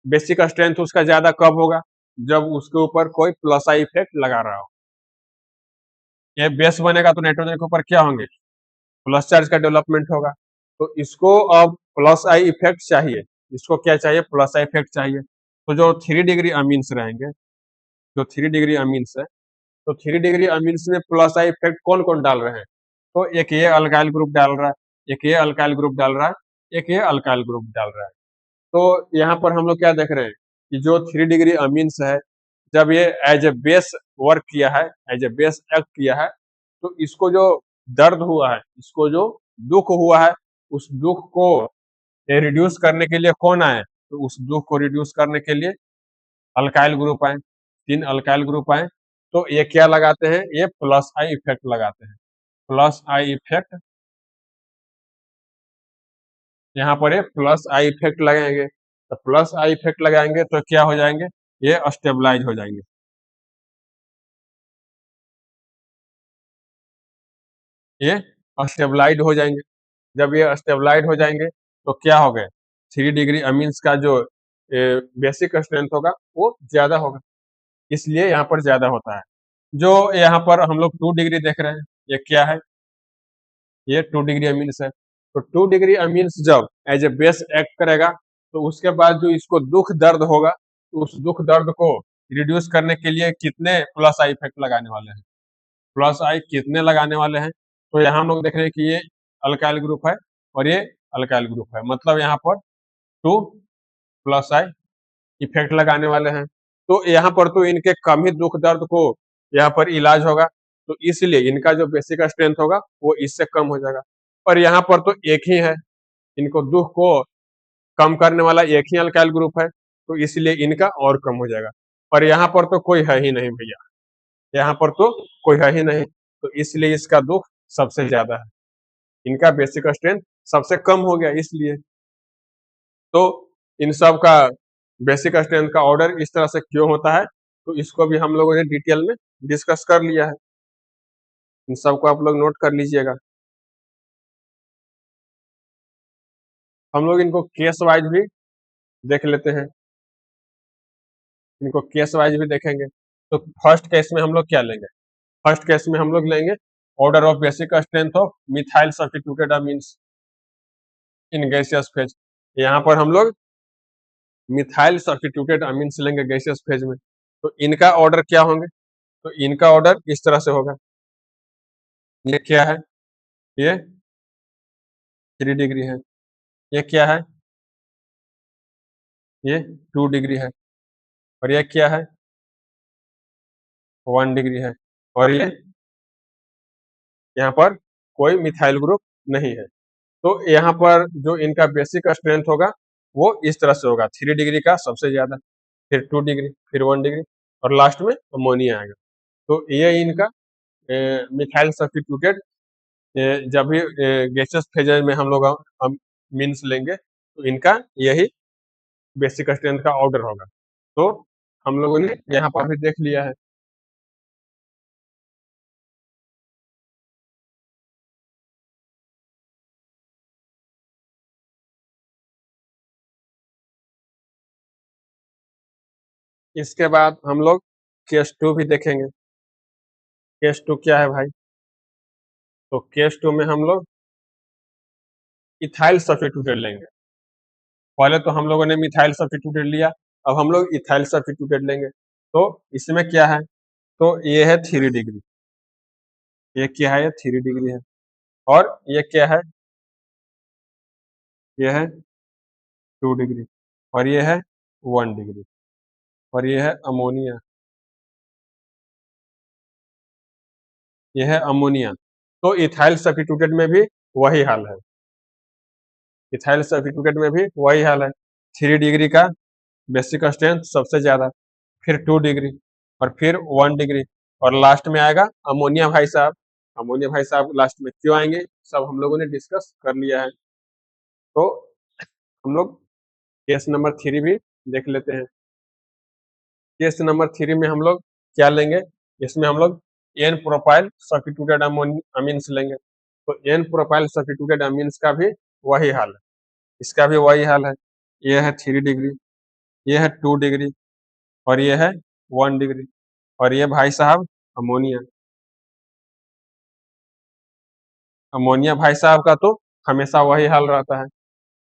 बेसिक स्ट्रेंथ उसका ज्यादा कब होगा? जब उसके ऊपर कोई प्लस आई इफेक्ट लगा रहा हो। ये बेस बनेगा तो नाइट्रोजन के ऊपर क्या होंगे, प्लस चार्ज का डेवलपमेंट होगा। तो इसको अब प्लस आई इफेक्ट चाहिए, इसको क्या चाहिए, प्लस आई इफेक्ट चाहिए। तो जो 3 डिग्री अमीन्स रहेंगे, जो 3 डिग्री अमीन्स है, तो 3 डिग्री अमीन्स में प्लस आई इफेक्ट कौन कौन डाल रहे हैं? तो एक ये अल्काइल ग्रुप डाल रहा है, एक ये अल्काइल ग्रुप डाल रहा है, एक ये अल्काइल ग्रुप डाल रहा है। तो यहाँ पर हम लोग क्या देख रहे हैं कि जो 3 डिग्री अमीन्स है, जब ये एज ए बेस वर्क किया है, एज ए बेस एक्ट किया है, तो इसको जो दर्द हुआ है, इसको जो दुख हुआ है, उस दुख को रिड्यूस करने के लिए कौन आए? तो उस दुख को रिड्यूस करने के लिए अल्काइल ग्रुप आए, 3 अल्काइल ग्रुप आए। तो ये क्या लगाते हैं, ये प्लस आई इफेक्ट लगाते हैं, प्लस आई इफेक्ट। यहाँ पर ये प्लस आई इफेक्ट लगाएंगे, तो प्लस आई इफेक्ट लगाएंगे तो क्या हो जाएंगे, ये स्टेबलाइज हो जाएंगे, ये स्टेबलाइज हो जाएंगे। जब ये स्टेबलाइज हो जाएंगे तो क्या हो गए, 3 डिग्री अमीन्स का जो बेसिक स्ट्रेंथ होगा वो ज्यादा होगा, इसलिए यहाँ पर ज्यादा होता है। जो यहाँ पर हम लोग 2 डिग्री देख रहे हैं, ये क्या है, ये 2 डिग्री अमीन्स है। तो 2 डिग्री अमीन्स जब एज ए बेस एक्ट करेगा तो उसके बाद जो इसको दुख दर्द होगा, तो उस दुख दर्द को रिड्यूस करने के लिए कितने प्लस आई इफेक्ट लगाने वाले हैं, प्लस आई कितने लगाने वाले हैं? तो यहाँ हम लोग देख रहे हैं कि ये अल्काइल ग्रुप है और ये अल्काइल ग्रुप है, मतलब यहाँ पर 2 प्लस आई इफेक्ट लगाने वाले हैं। तो यहाँ पर तो इनके कम ही दुख दर्द को यहाँ पर इलाज होगा, तो इसलिए इनका जो बेसिक स्ट्रेंथ होगा वो इससे कम हो जाएगा। पर यहाँ पर तो एक ही है, इनको दुख को कम करने वाला एक ही अल्काइल ग्रुप है, तो इसलिए इनका और कम हो जाएगा। पर यहाँ पर तो कोई है ही नहीं भैया, यहाँ पर तो कोई है ही नहीं, तो इसलिए इसका दुख सबसे ज्यादा है, इनका बेसिक स्ट्रेंथ सबसे कम हो गया इसलिए। तो इन सब का बेसिक स्ट्रेंथ का ऑर्डर इस तरह से क्यों होता है, तो इसको भी हम लोगों ने डिटेल में डिस्कस कर लिया है। इन सबको आप लोग नोट कर लीजिएगा। हम लोग इनको केस वाइज भी देख लेते हैं, इनको केस वाइज भी देखेंगे। तो फर्स्ट केस में हम लोग क्या लेंगे, फर्स्ट केस में हम लोग लेंगे order of basic strength of methyl substituted amines in gaseous phase. यहाँ पर हम लोग मिथाइल सब्स्टिट्यूटेड अमीन्स लेंगे गैसियस फेज में। तो इनका ऑर्डर क्या होंगे, तो इनका ऑर्डर इस तरह से होगा। ये क्या है, ये 3 डिग्री है। ये क्या है, ये 2 डिग्री है। और ये क्या है, 1 डिग्री है। और ये यहाँ पर कोई मिथाइल ग्रुप नहीं है। तो यहाँ पर जो इनका बेसिक स्ट्रेंथ होगा वो इस तरह से होगा, 3 डिग्री का सबसे ज्यादा, फिर 2 डिग्री, फिर 1 डिग्री, और लास्ट में अमोनिया आएगा। तो ये इनका मिथाइल सब्स्टिट्यूटेड जब भी गैसियस फेज में हम लोग मीन्स लेंगे तो इनका यही बेसिक स्ट्रेंथ का ऑर्डर होगा। तो हम लोगों ने यहाँ पर भी देख लिया है। इसके बाद हम लोग केस 2 भी देखेंगे। केस 2 क्या है भाई, तो केस 2 में हम लोग इथाइल सब्स्टिट्यूटेड लेंगे। पहले तो हम लोगों ने मिथाइल सब्स्टिट्यूटेड लिया, अब हम लोग इथाइल सब्स्टिट्यूटेड लेंगे। तो इसमें क्या है, तो ये है 3 डिग्री, ये क्या है, ये 3 डिग्री है। और ये क्या है, ये है 2 डिग्री, और ये है 1 डिग्री, और ये है अमोनिया, ये है अमोनिया। तो इथाइल सब्स्टिट्यूटेड में भी वही हाल है, इथाइल सब्स्टिट्यूटेड में भी वही हाल है। 3 डिग्री का बेसिक स्ट्रेंथ सबसे ज्यादा, फिर 2 डिग्री, और फिर 1 डिग्री, और लास्ट में आएगा अमोनिया भाई साहब। अमोनिया भाई साहब लास्ट में क्यों आएंगे, सब हम लोगों ने डिस्कस कर लिया है। तो हम लोग केस नंबर 3 भी देख लेते हैं। केस नंबर 3 में हम लोग क्या लेंगे, इसमें हम लोग एन प्रोपाइल सब्स्टिट्यूटेड अमीन्स लेंगे। तो एन प्रोपाइल सब्स्टिट्यूटेड अमीन्स का भी वही हाल है, इसका भी वही हाल है। ये है 3 डिग्री, ये है 2 डिग्री, और ये है 1 डिग्री, और ये भाई साहब अमोनिया। अमोनिया भाई साहब का तो हमेशा वही हाल रहता है,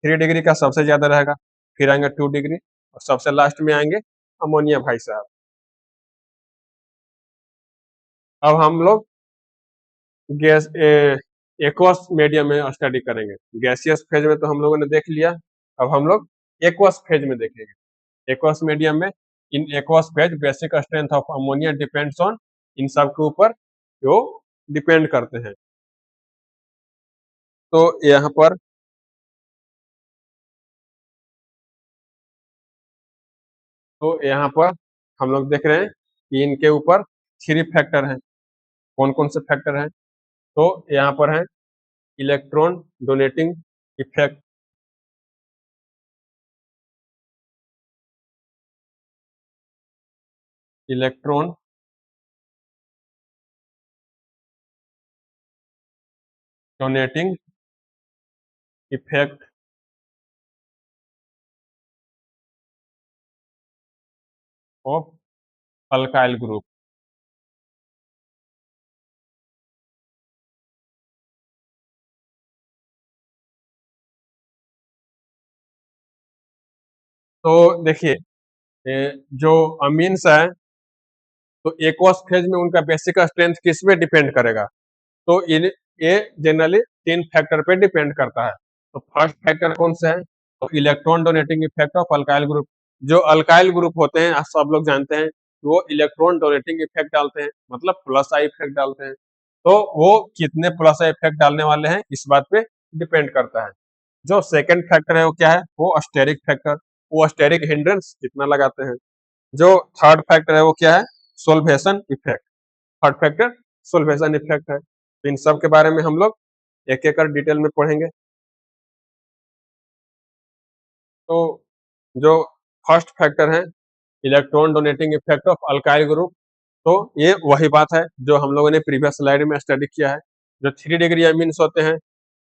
3 डिग्री का सबसे ज्यादा रहेगा, फिर आएंगे 2 डिग्री, और सबसे लास्ट में आएंगे अमोनिया भाई साहब। अब हम लोग गैस एक्वस मीडियम में स्टडी करेंगे। गैसियस फेज में तो हम लोगों ने देख लिया, अब हम लोग एक्वस फेज में देखेंगे। एक्वस मीडियम में, in aqueous phase basic strength of ammonia depends on, इन सब के ऊपर वो डिपेंड करते हैं। तो यहाँ पर हम लोग देख रहे हैं कि इनके ऊपर 3 फैक्टर हैं। कौन कौन से फैक्टर हैं, तो यहाँ पर है electron donating effect, electron donating effect of alkyl group. तो देखिए जो अमीन्स है, तो एक्वस फेज में उनका बेसिक स्ट्रेंथ किस पे डिपेंड करेगा, तो इन ये जनरली 3 फैक्टर पे डिपेंड करता है। तो फर्स्ट फैक्टर कौन सा है, तो electron donating effect of alkyl group. जो अल्काइल ग्रुप होते हैं आप सब लोग जानते हैं, वो इलेक्ट्रॉन डोनेटिंग इफेक्ट डालते हैं, मतलब प्लस आई इफेक्ट डालते हैं। तो वो कितने प्लस आई इफेक्ट डालने वाले हैं इस बात पे डिपेंड करता है। जो सेकंड फैक्टर है वो क्या है, वो स्टेरिक फैक्टर, वो स्टेरिक हिंड्रेंस कितना लगाते हैं। जो थर्ड फैक्टर है वो क्या है, solution effect, third factor solution effect है। तो इन सब के बारे में हम लोग एक-एक कर डिटेल में पढ़ेंगे। तो जो फर्स्ट फैक्टर है electron donating effect of alkyl group, तो ये वही बात है जो हम लोगों ने प्रीवियस स्लाइड में स्टडी किया है। जो 3 डिग्री अमीन्स होते हैं,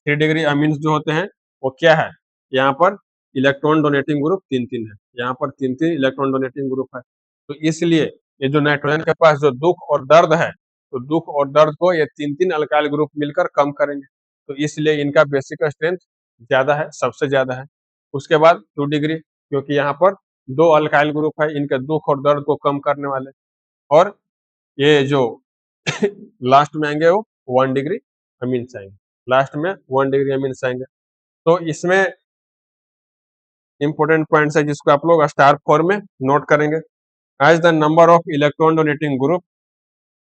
3 डिग्री अमीन्स जो होते हैं वो क्या है, यहाँ पर इलेक्ट्रॉन डोनेटिंग ग्रुप 3-3 है, यहाँ पर 3-3 इलेक्ट्रॉन डोनेटिंग ग्रुप है। तो इसलिए ये जो नाइट्रोजन के पास जो दुःख और दर्द है, तो दुःख और दर्द को ये 3-3 अल्काइल ग्रुप मिलकर कम करेंगे। तो इसलिए इनका बेसिक स्ट्रेंथ ज़्यादा है, सबसे ज़्यादा है। उसके बाद 2 डिग्री, क्योंकि यहाँ पर 2 अल्काइल ग्रुप है, इनके दुःख और दर्द को कम करने वाले। और ये जो लास्ट में आएंगे वो 1 डिग्री अमीन्स आएंगे, लास्ट में 1 डिग्री अमीन्स आएंगे। तो इसमें इंपॉर्टेंट पॉइंट्स है जिसको आप लोग स्टार फॉर्म में नोट करेंगे। As the number of electron donating group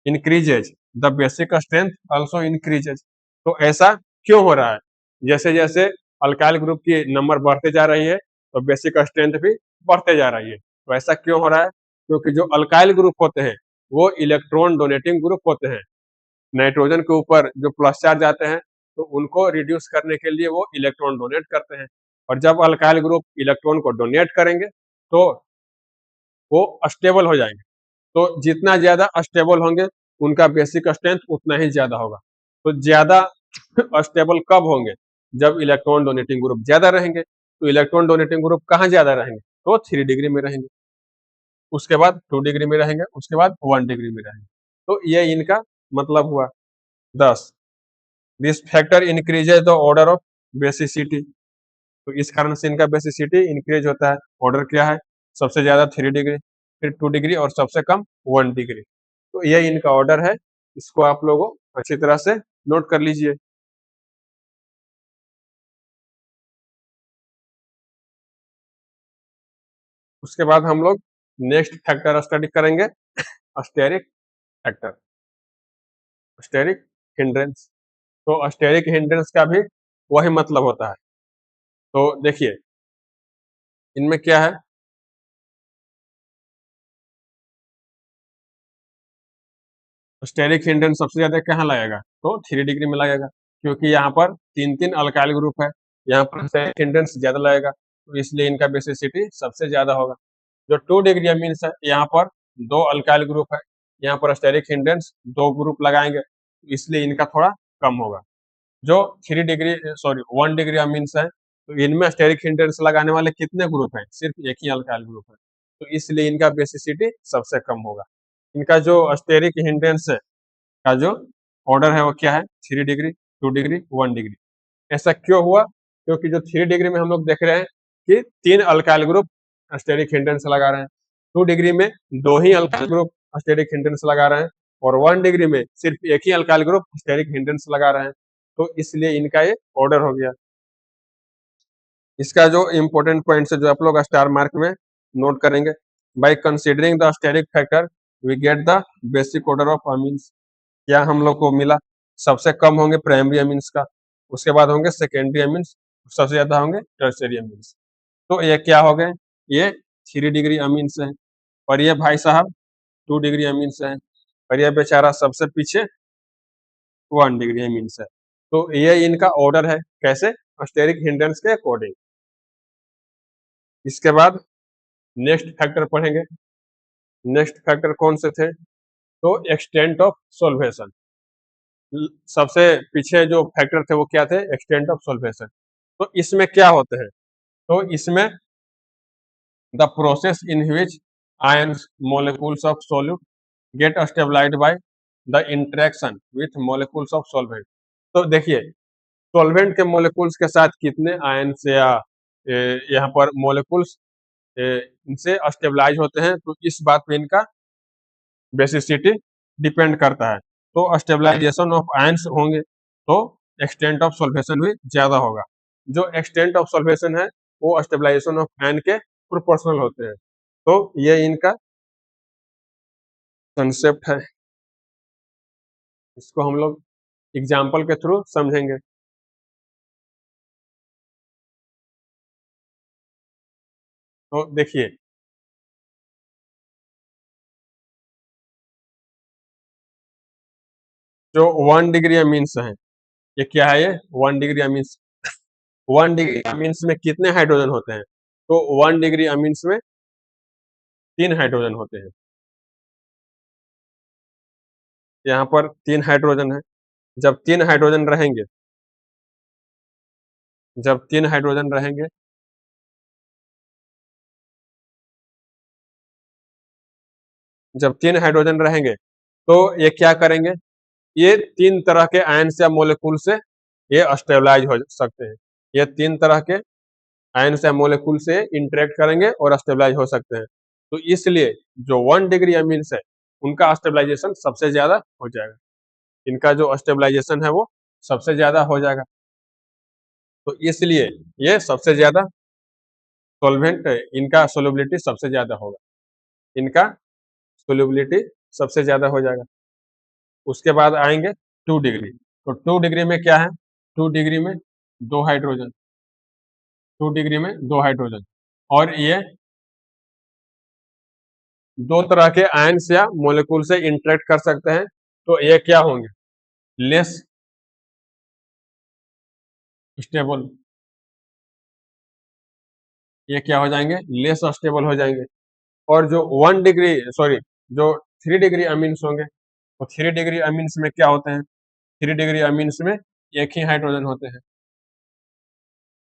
increases the basic strength also increases. तो ऐसा क्यों हो रहा है, जैसे जैसे अल्काइल ग्रुप की नंबर बढ़ते जा रही है तो बेसिक स्ट्रेंथ भी बढ़ते जा रही है। तो ऐसा क्यों हो रहा है, क्योंकि जो अल्काइल ग्रुप होते हैं वो इलेक्ट्रॉन डोनेटिंग ग्रुप होते हैं। नाइट्रोजन के ऊपर जो प्लस चार्ज आते हैं तो उनको रिड्यूस करने के लिए वो इलेक्ट्रॉन डोनेट करते हैं। और जब अल्काइल ग्रुप इलेक्ट्रॉन को डोनेट करेंगे तो वो स्टेबल हो जाएंगे। तो जितना ज्यादा स्टेबल होंगे उनका बेसिक स्ट्रेंथ उतना ही ज्यादा होगा। तो ज्यादा स्टेबल कब होंगे, जब इलेक्ट्रॉन डोनेटिंग ग्रुप ज्यादा रहेंगे। तो इलेक्ट्रॉन डोनेटिंग ग्रुप कहाँ ज्यादा रहेंगे, तो 3 डिग्री में रहेंगे, उसके बाद 2 डिग्री में रहेंगे, उसके बाद 1 डिग्री में रहेंगे। तो ये इनका मतलब हुआ। 10 this factor increases the order of basicity. तो इस कारण से इनका बेसिसिटी इंक्रीज होता है। ऑर्डर क्या है, सबसे ज्यादा 3 डिग्री, फिर 2 डिग्री और सबसे कम 1 डिग्री। तो ये इनका ऑर्डर है, इसको आप लोगों अच्छी तरह से नोट कर लीजिए। उसके बाद हम लोग नेक्स्ट फैक्टर स्टडी करेंगे, स्टेरिक फैक्टर, स्टेरिक हिंड्रेंस। तो स्टेरिक हिंड्रेंस का भी वही मतलब होता है। तो देखिए इनमें क्या है, स्टेरिक हिंड्रेंस सबसे ज्यादा कहाँ लगेगा, तो 3 डिग्री में लगेगा, क्योंकि यहाँ पर 3-3 अल्काइल ग्रुप है, यहाँ पर स्टेरिक हिंड्रेंस ज्यादा लगेगा, तो इसलिए इनका बेसिसिटी सबसे ज्यादा होगा। जो 2 डिग्री अमीन्स है, यहाँ पर 2 अल्काइल ग्रुप है, यहाँ पर स्टेरिक हिंड्रेंस 2 ग्रुप लगाएंगे, तो इसलिए इनका थोड़ा कम होगा। जो 3 डिग्री सॉरी 1 डिग्री अमीन्स है, तो इनमें स्टेरिक हिंड्रेंस लगाने वाले कितने ग्रुप हैं, सिर्फ एक ही अल्काइल ग्रुप है, तो इसलिए इनका बेसिसिटी सबसे कम होगा। इनका जो स्टेरिक हिंड्रेंस का जो ऑर्डर है वो क्या है, 3 डिग्री, 2 डिग्री, 1 डिग्री। ऐसा क्यों हुआ, क्योंकि जो 3 डिग्री में हम लोग देख रहे हैं कि 3 अल्काइल ग्रुप स्टेरिक हिंड्रेंस लगा रहे हैं, 2 डिग्री में 2 ही अल्काइल ग्रुप स्टेरिक हिंड्रेंस लगा रहे हैं, और 1 डिग्री में सिर्फ एक ही अल्काइल ग्रुप स्टेरिक हिंड्रेंस लगा रहे हैं। तो इसलिए इनका ये ऑर्डर हो गया। इसका जो इम्पोर्टेंट पॉइंट्स है जो आप लोग स्टार मार्क में नोट करेंगे, by considering the steric factor we get the basic order of amines. क्या हम लोग को मिला, सबसे कम होंगे प्राइमरी अमीन्स का, उसके बाद होंगे सेकेंडरी अमीन्स, सबसे ज्यादा होंगे टर्शियरी अमीन्स। तो ये क्या हो गए, ये 3 डिग्री अमीन्स है, और ये भाई साहब 2 डिग्री अमीन्स है, और ये बेचारा सबसे पीछे 1 डिग्री अमीन्स है। तो ये इनका ऑर्डर है, कैसे, स्टेरिक हिंड्रेंस के अकॉर्डिंग। इसके बाद नेक्स्ट फैक्टर पढ़ेंगे। नेक्स्ट फैक्टर कौन से थे, तो एक्सटेंट ऑफ सोल्वेशन। सबसे पीछे जो फैक्टर थे वो क्या थे, एक्सटेंट ऑफ सोल्वेशन। तो इसमें क्या होते हैं, तो इसमें the process in which ions molecules of solute get stabilised by the interaction with molecules of solvent. तो देखिए सॉल्वेंट के मोलिक्यूल्स के साथ कितने आयंस या यहाँ पर मोलिक्यूल्स इनसे स्टेबलाइज होते हैं, तो इस बात पे इनका बेसिसिटी डिपेंड करता है। तो स्टेबलाइजेशन ऑफ आयंस होंगे तो एक्सटेंट ऑफ सॉल्वेशन भी ज्यादा होगा। जो एक्सटेंट ऑफ सॉल्वेशन है वो स्टेबलाइजेशन ऑफ आयन के प्रोपोर्शनल होते हैं। तो ये इनका कंसेप्ट है, इसको हम लोग एग्जाम्पल के थ्रू समझेंगे। तो देखिए जो 1 डिग्री अमीन्स है, ये क्या है? ये 1 डिग्री अमीन्स। 1 डिग्री अमीन्स में कितने हाइड्रोजन होते हैं? तो 1 डिग्री अमीन्स में 3 हाइड्रोजन होते हैं। यहाँ पर 3 हाइड्रोजन है। जब 3 हाइड्रोजन रहेंगे, जब 3 हाइड्रोजन रहेंगे, जब 3 हाइड्रोजन रहेंगे, तो ये क्या करेंगे? ये 3 तरह के आयन्स या मोलेकुल से ये स्टेबलाइज हो सकते हैं। ये 3 तरह के आयन्स या मोलेकुल से इंटरेक्ट करेंगे और स्टेबलाइज हो सकते हैं। तो इसलिए जो 1 डिग्री अमीन्स है, उनका स्टेबलाइजेशन सबसे ज्यादा हो जाएगा। इनका जो स्टेबलाइजेशन है वो सबसे ज्यादा हो जाएगा। तो इसलिए ये सबसे ज्यादा सॉल्वेंट है, इनका सोल्युबिलिटी सबसे ज्यादा होगा। इनका सोल्युबिलिटी सबसे ज्यादा हो जाएगा। उसके बाद आएंगे 2 डिग्री। तो 2 डिग्री में क्या है? 2 डिग्री में 2 हाइड्रोजन। 2 डिग्री में 2 हाइड्रोजन। और ये 2 तरह के आयन्स या मोलेकुल से इंटरेक्ट कर सकते हैं। तो ये क्या होंगे? Less stable. ये क्या हो जाएंगे? लेस स्टेबल हो जाएंगे। और जो 1 डिग्री, सॉरी, जो 3 डिग्री अमीन्स होंगे, तो 3 डिग्री अमीन्स में क्या होते हैं? 3 डिग्री अमीन्स में एक ही हाइड्रोजन होते हैं।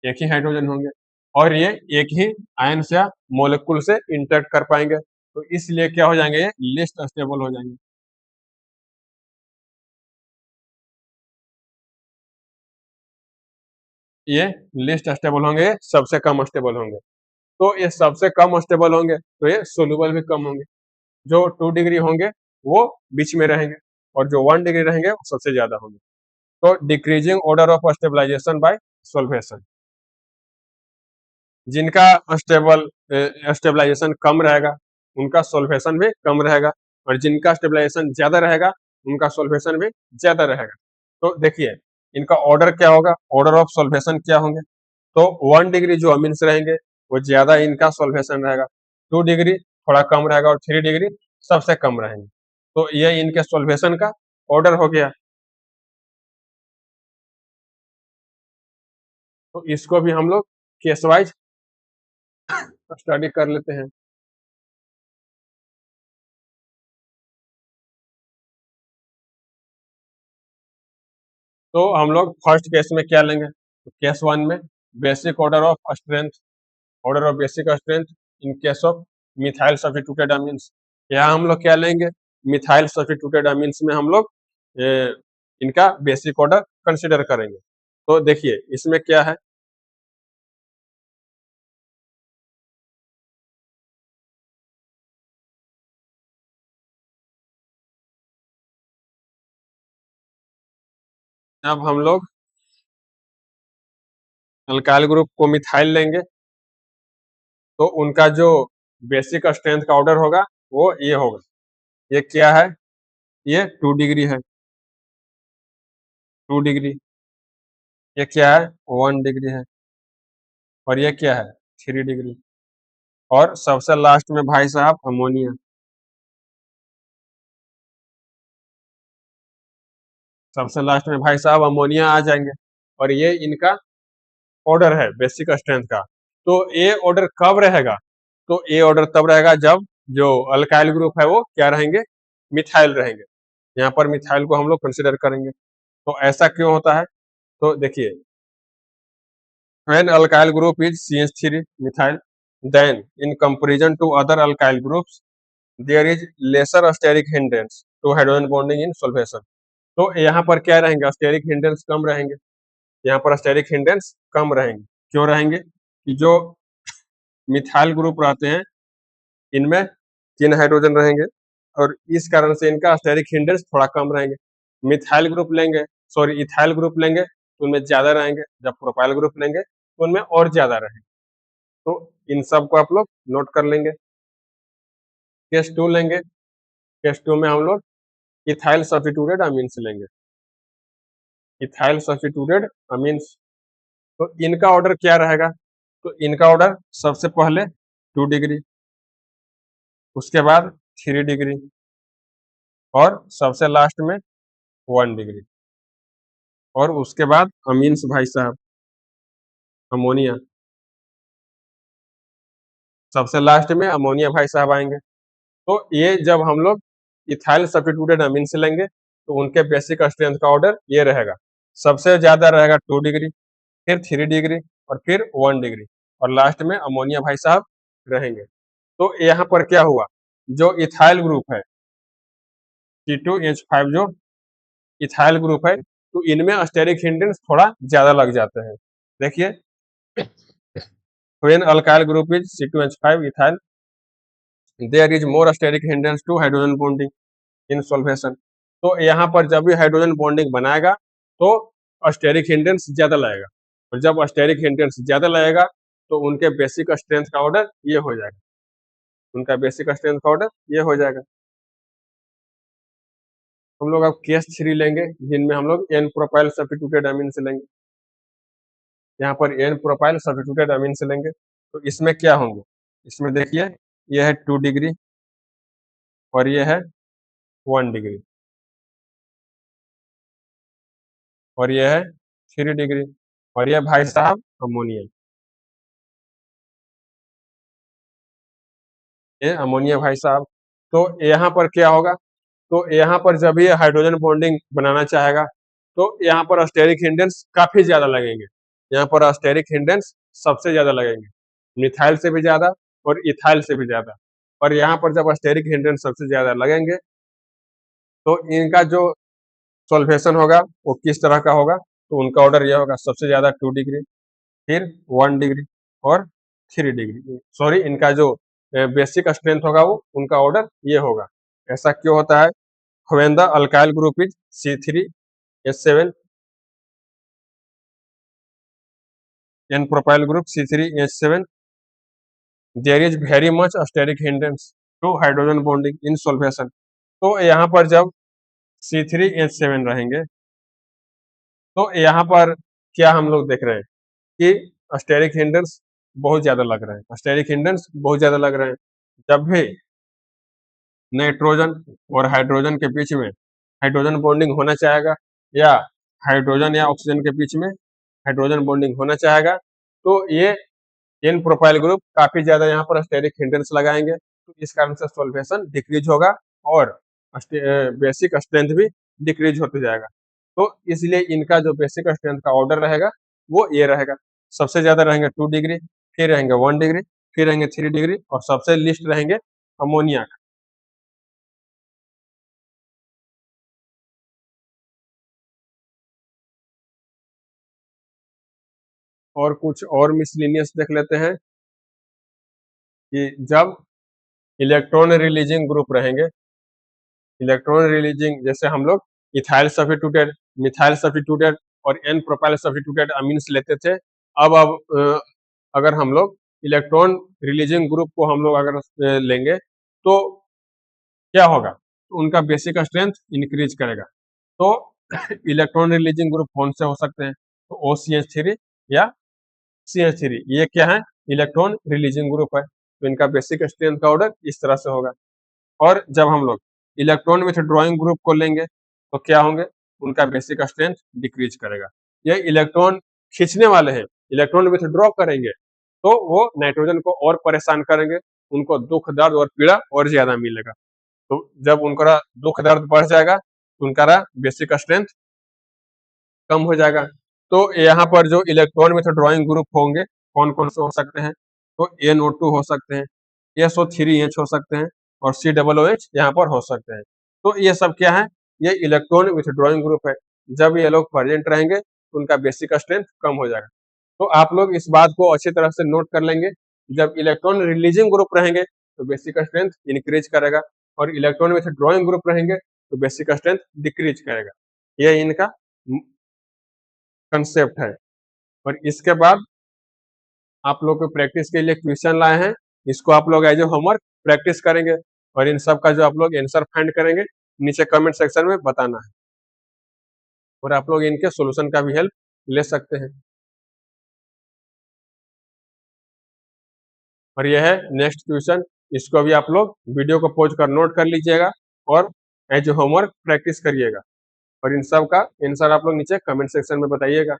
एक ही हाइड्रोजन होंगे और ये एक ही आयन्स या मोलेकुल से इंटरेक्ट कर पाएंगे। तो इसलिए क्या हो जाएंगे? ये लिस्ट स्टेबल हो जाएंगे। ये लिस्ट स्टेबल होंगे, ये सबसे कम स्टेबल होंगे। तो ये सबसे कम स्टेबल होंगे, तो ये सोल्यूबल भी कम होंगे। जो 2 डिग्री होंगे वो बीच में रहेंगे और जो 1 डिग्री रहेंगे वो सबसे ज्यादा होंगे। तो decreasing order of stabilisation by solvation. जिनका स्टेबल स्टेबलाइजेशन कम रहेगा, उनका सॉल्वेशन भी कम रहेगा, और जिनका स्टेबलाइजेशन ज्यादा रहेगा, उनका सॉल्वेशन भी ज्यादा रहेगा। तो देखिए, इनका ऑर्डर क्या होगा? ऑर्डर ऑफ सॉल्वेशन क्या होंगे? तो 1 डिग्री जो अमीन्स रहेंगे वो ज्यादा इनका सॉल्वेशन रहेगा, 2 डिग्री थोड़ा कम रहेगा, और 3 डिग्री सबसे कम रहेंगे। तो ये इनके सॉल्वेशन का ऑर्डर हो गया। तो इसको भी हम लोग केस वाइज स्टडी कर लेते हैं। तो हम लोग फर्स्ट केस में क्या लेंगे? तो केस 1 में basic order of strength, order of basic strength in case of methyl substituted amines. यहाँ हम लोग क्या लेंगे? मिथाइल सब्स्टिट्यूटेड अमीन्स में हम लोग इनका बेसिक ऑर्डर कंसिडर करेंगे। तो देखिए, इसमें क्या है? अब हम लोग अल्काइल ग्रुप को मिथाइल लेंगे, तो उनका जो बेसिक स्ट्रेंथ का ऑर्डर होगा वो ये होगा। ये क्या है? ये 2 डिग्री है। 2 डिग्री। ये क्या है? 1 डिग्री है। और ये क्या है? 3 डिग्री। और सबसे लास्ट में भाई साहब अमोनिया। सबसे लास्ट में भाई साहब अमोनिया आ जाएंगे। और ये इनका ऑर्डर है बेसिक स्ट्रेंथ का। तो ए ऑर्डर कब रहेगा? तो ए ऑर्डर तब रहेगा जब जो अल्काइल ग्रुप है वो क्या रहेंगे? मिथाइल रहेंगे। यहाँ पर मिथाइल को हम लोग कंसिडर करेंगे। तो ऐसा क्यों होता है? तो देखिए, when alkyl group is CH3 methyl, then in comparison to other alkyl groups there is lesser steric hindrance to hydrogen bonding in solution। तो यहाँ पर क्या रहेंगे? स्टेरिक हिंड्रेंस कम रहेंगे। यहाँ पर स्टेरिक हिंड्रेंस कम रहेंगे। क्यों रहेंगे? कि जो मिथाइल ग्रुप रहते हैं, इनमें 3 हाइड्रोजन रहेंगे, और इस कारण से इनका स्टेरिक हिंड्रेंस थोड़ा कम रहेंगे। मिथाइल ग्रुप लेंगे, सॉरी, इथाइल ग्रुप लेंगे तो उनमें ज्यादा रहेंगे। जब प्रोपाइल ग्रुप लेंगे तो उनमें और ज्यादा रहेंगे। तो इन सब को आप लोग नोट कर लेंगे। केस 2 लेंगे। केस 2 में हम लोग इथाइल सब्स्टिट्यूटेड अमीन्स लेंगे। Ethyl substituted amines. तो इनका ऑर्डर क्या रहेगा? तो इनका ऑर्डर सबसे पहले 2 डिग्री, उसके बाद 3 डिग्री, और सबसे लास्ट में 1 डिग्री। और उसके बाद अमीन्स भाई साहब, अमोनिया, सबसे लास्ट में अमोनिया भाई साहब आएंगे। तो ये जब हम लोग इथाइल सब्स्टिट्यूटेड अमीन से लेंगे तो उनके बेसिक स्ट्रेंथ का ऑर्डर ये रहेगा। सबसे ज्यादा रहेगा 2 डिग्री, फिर 3 डिग्री, और फिर 1 डिग्री, और लास्ट में अमोनिया भाई साहब रहेंगे। तो यहाँ पर क्या हुआ, जो इथाइल ग्रुप है C2H5, जो इथाइल ग्रुप है, तो इनमें स्टेरिक हिंड्रेंस थोड़ा ज्यादा लग जाते हैं। देखिए, when alkyl group is C2H5 ethyl, there is more steric hindrance to hydrogen bonding in solvation। तो यहाँ पर जब भी हाइड्रोजन बॉन्डिंग बनाएगा तो स्टेरिक हिंड्रेंस ज्यादा लगेगा, और जब स्टेरिक हिंड्रेंस ज्यादा लगेगा तो उनके बेसिक स्ट्रेंथ का ऑर्डर ये हो जाएगा, उनका बेसिक स्ट्रेंथ का ऑर्डर ये हो जाएगा। हम लोग अब केस 3 लेंगे, जिनमें हम लोग एन प्रोपाइल सब्स्टिट्यूटेड अमीन से लेंगे। यहाँ पर एन प्रोपाइल सब्स्टिट्यूटेड अमीन से लेंगे तो इसमें क्या होंगे, इसमें देखिए, यह है 2 डिग्री और ये है 1 डिग्री, और ये है 3 डिग्री, और ये भाई साहब अमोनिया, ये अमोनिया भाई साहब। तो यहाँ पर क्या होगा, तो यहाँ पर जब ये हाइड्रोजन बॉन्डिंग बनाना चाहेगा तो यहाँ पर स्टेरिक हिंड्रेंस काफी ज्यादा लगेंगे, यहाँ पर स्टेरिक हिंड्रेंस सबसे ज्यादा लगेंगे, मिथाइल से भी ज्यादा और इथाइल से भी ज्यादा। और यहाँ पर जब स्टेरिक हिंड्रेंस सबसे ज्यादा लगेंगे तो इनका जो सॉल्वेशन होगा वो किस तरह का होगा, तो उनका ऑर्डर यह होगा, सबसे ज्यादा 2 डिग्री, फिर 1 डिग्री और 3 डिग्री। सॉरी, इनका जो बेसिक स्ट्रेंथ होगा वो उनका ऑर्डर ये होगा। ऐसा क्यों होता है, when the alkyl group is C3H7, n propyl group C3H7, there is very much steric hindrance to hydrogen bonding in solvation। तो यहाँ पर जब C3H7 रहेंगे तो यहाँ पर क्या हम लोग देख रहे हैं कि स्टेरिक हिंड्रेंस बहुत ज्यादा लग रहे हैं, स्टेरिक हिंड्रेंस बहुत ज्यादा लग रहे हैं। जब भी नाइट्रोजन और हाइड्रोजन के बीच में हाइड्रोजन बॉन्डिंग होना चाहेगा, या हाइड्रोजन या ऑक्सीजन के बीच में हाइड्रोजन बॉन्डिंग होना चाहेगा, तो ये एन प्रोपाइल ग्रुप काफी ज्यादा यहाँ पर स्टेरिक हिंड्रेंस लगाएंगे, तो इस कारण से सॉल्वेशन डिक्रीज होगा और बेसिक स्ट्रेंथ भी डिक्रीज होते जाएगा। तो इसलिए इनका जो बेसिक स्ट्रेंथ का ऑर्डर रहेगा वो ये रहेगा, सबसे ज्यादा रहेंगे 2 डिग्री, फिर रहेंगे 1 डिग्री, फिर रहेंगे 3 डिग्री, और सबसे लिस्ट रहेंगे अमोनिया का। और कुछ और मिसलिनियस देख लेते हैं कि जब इलेक्ट्रॉन रिलीजिंग ग्रुप रहेंगे, इलेक्ट्रॉन रिलीजिंग, जैसे हम लोग इथाइल सब्स्टिट्यूटेड, मिथाइल सब्स्टिट्यूटेड और एन प्रोपाइल सब्स्टिट्यूटेड अमीन्स लेते थे। अब अगर हम लोग इलेक्ट्रॉन रिलीजिंग ग्रुप को हम लोग अगर लेंगे तो क्या होगा, तो उनका बेसिक स्ट्रेंथ इंक्रीज करेगा। तो इलेक्ट्रॉन रिलीजिंग ग्रुप कौन से हो सकते हैं, तो OCH3 या CH3, ये क्या है, इलेक्ट्रॉन रिलीजिंग ग्रुप है, तो इनका बेसिक स्ट्रेंथ का ऑर्डर इस तरह से होगा। और जब हम लोग इलेक्ट्रॉन विथड्रॉइंग ग्रुप को लेंगे तो क्या होंगे, उनका बेसिक स्ट्रेंथ डिक्रीज करेगा। ये इलेक्ट्रॉन खींचने वाले हैं, इलेक्ट्रॉन विथड्रॉ करेंगे तो वो नाइट्रोजन को और परेशान करेंगे, उनको दुख दर्द और पीड़ा और ज्यादा मिलेगा। तो जब उनका दुख दर्द बढ़ जाएगा तो उनका बेसिक स्ट्रेंथ कम हो जाएगा। तो यहाँ पर जो इलेक्ट्रॉन विथड्रॉइंग ग्रुप होंगे कौन कौन से हो सकते हैं, तो NO2 हो सकते हैं, SO3H हो सकते हैं, और COOH यहाँ पर हो सकते हैं। तो ये सब क्या है, ये इलेक्ट्रॉन विथड्रॉइंग ग्रुप है। जब ये लोग प्रेजेंट रहेंगे तो उनका बेसिक स्ट्रेंथ कम हो जाएगा। तो आप लोग इस बात को अच्छी तरह से नोट कर लेंगे, जब इलेक्ट्रॉन रिलीजिंग ग्रुप रहेंगे तो बेसिक स्ट्रेंथ इंक्रीज करेगा, और इलेक्ट्रॉन विथड्रॉइंग ग्रुप रहेंगे तो बेसिक स्ट्रेंथ डिक्रीज करेगा। ये इनका कंसेप्ट है। और इसके बाद आप लोग को प्रैक्टिस के लिए क्वेश्चन लाए हैं, इसको आप लोग एज ए होमवर्क प्रैक्टिस करेंगे, और इन सब का जो आप लोग आंसर फाइंड करेंगे नीचे कमेंट सेक्शन में बताना है, और आप लोग इनके सॉल्यूशन का भी हेल्प ले सकते हैं। और यह है नेक्स्ट क्वेश्चन, इसको भी आप लोग वीडियो को पॉज कर नोट कर लीजिएगा और एज ए होमवर्क प्रैक्टिस करिएगा। और इन सब का आंसर आप लोग नीचे कमेंट सेक्शन में बताइएगा।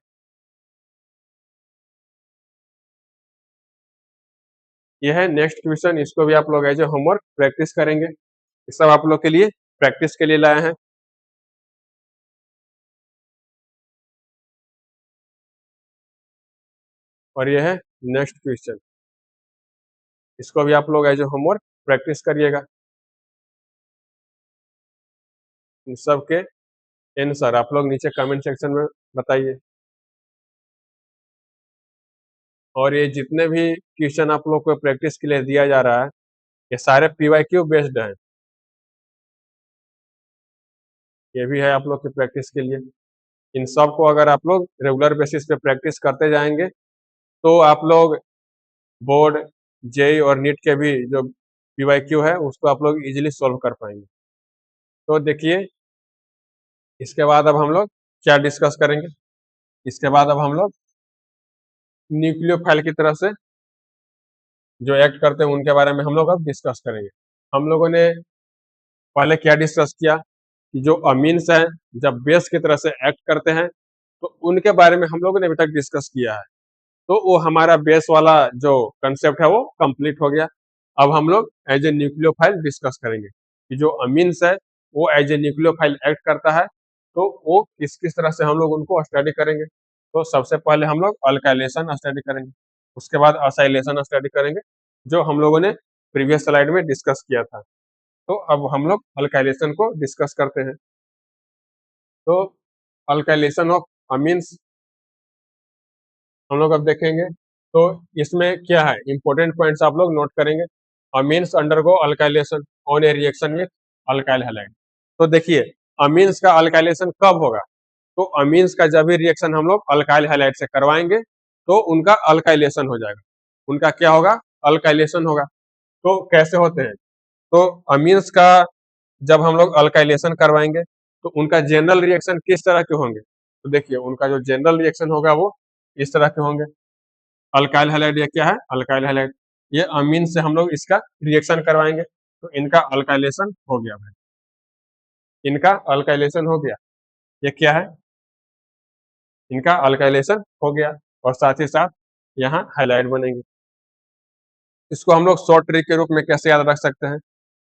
ये है नेक्स्ट क्वेश्चन, इसको भी आप लोग एज ए होमवर्क प्रैक्टिस करेंगे। ये सब आप लोग के लिए प्रैक्टिस के लिए लाए हैं। और ये है नेक्स्ट क्वेश्चन, इसको भी आप लोग एज ए होमवर्क प्रैक्टिस करिएगा। इन सब के आंसर आप लोग नीचे कमेंट सेक्शन में बताइए। और ये जितने भी क्वेश्चन आप लोग को प्रैक्टिस के लिए दिया जा रहा है, ये सारे पीवाईक्यू बेस्ड हैं। ये भी है आप लोग की प्रैक्टिस के लिए। इन सब को अगर आप लोग रेगुलर बेसिस पे प्रैक्टिस करते जाएंगे तो आप लोग बोर्ड, जेई और नीट के भी जो पीवाईक्यू है उसको आप लोग इजीली सॉल्व कर पाएंगे। तो देखिए, इसके बाद अब हम लोग क्या डिस्कस करेंगे। इसके बाद अब हम लोग न्यूक्लियोफाइल की तरफ से जो एक्ट करते हैं उनके बारे में हम लोग अब डिस्कस करेंगे। हम लोगों ने पहले क्या डिस्कस किया कि जो अमीन्स हैं जब बेस की तरह से एक्ट करते हैं तो उनके बारे में हम लोगों ने अभी तक डिस्कस किया है। तो वो हमारा बेस वाला जो कंसेप्ट है वो कंप्लीट हो गया। अब हम लोग एज ए न्यूक्लियोफाइल डिस्कस करेंगे कि जो अमीन्स है वो एज ए न्यूक्लियोफाइल एक्ट करता है, तो वो किस किस तरह से हम लोग उनको स्टडी करेंगे। तो सबसे पहले हम लोग अल्काइलेशन स्टडी करेंगे, उसके बाद असाइलेशन स्टडी करेंगे, जो हम लोगों ने प्रीवियस स्लाइड में डिस्कस किया था। तो अब हम लोग अल्काइलेशन को डिस्कस करते हैं। तो अल्काइलेशन ऑफ अमीन्स हम लोग अब देखेंगे। तो इसमें क्या है, इंपॉर्टेंट पॉइंट्स आप लोग नोट करेंगे। Amines undergo alkylation on A reaction with alkyl halide. तो देखिए, अमीन्स का अल्काइलेशन कब होगा, तो अमीन्स का जब भी रिएक्शन हम लोग अल्काइल हैलाइड से करवाएंगे तो उनका अल्काइलेशन हो जाएगा, उनका क्या होगा, अल्काइलेशन होगा। तो कैसे होते हैं, तो अमीन्स का जब हम लोग अल्काइलेशन करवाएंगे तो उनका जनरल रिएक्शन किस तरह के होंगे, तो देखिए उनका जो जनरल रिएक्शन होगा वो इस तरह के होंगे। अल्काइल हैलाइड ये क्या है, अल्काइल हैलाइड, ये अमीन से हम लोग इसका रिएक्शन करवाएंगे तो इनका अल्काइलेशन हो गया भाई, इनका अल्काइलेशन हो गया। ये क्या है, इनका अल्काइलेशन हो गया और साथ ही साथ यहाँ हाइलाइट बनेंगे। इसको हम लोग शॉर्ट ट्रिक के रूप में कैसे याद रख सकते हैं,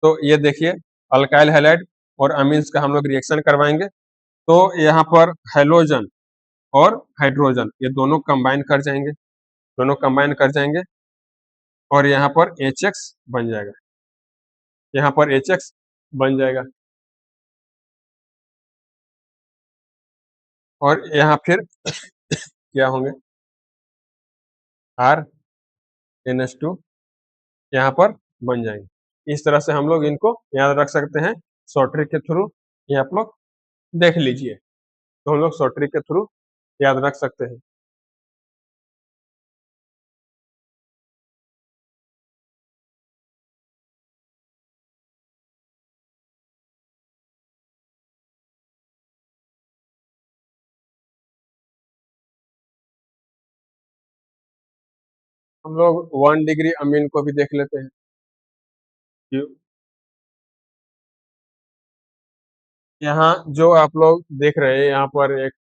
तो ये देखिए, अल्काइल हैलाइड और अमीन्स का हम लोग रिएक्शन करवाएंगे तो यहाँ पर हेलोजन और हाइड्रोजन ये दोनों कंबाइन कर जाएंगे, दोनों कंबाइन कर जाएंगे और यहाँ पर HX बन जाएगा, यहाँ पर HX बन जाएगा। और यहाँ फिर क्या होंगे, RNH2 यहाँ पर बन जाएंगे। इस तरह से हम लोग इनको याद रख सकते हैं शॉर्ट ट्रिक के थ्रू। ये आप लोग देख लीजिए, तो हम लोग शॉर्ट ट्रिक के थ्रू याद रख सकते हैं। हम लोग 1 डिग्री अमीन को भी देख लेते हैं कि यहाँ जो आप लोग देख रहे हैं, यहाँ पर एक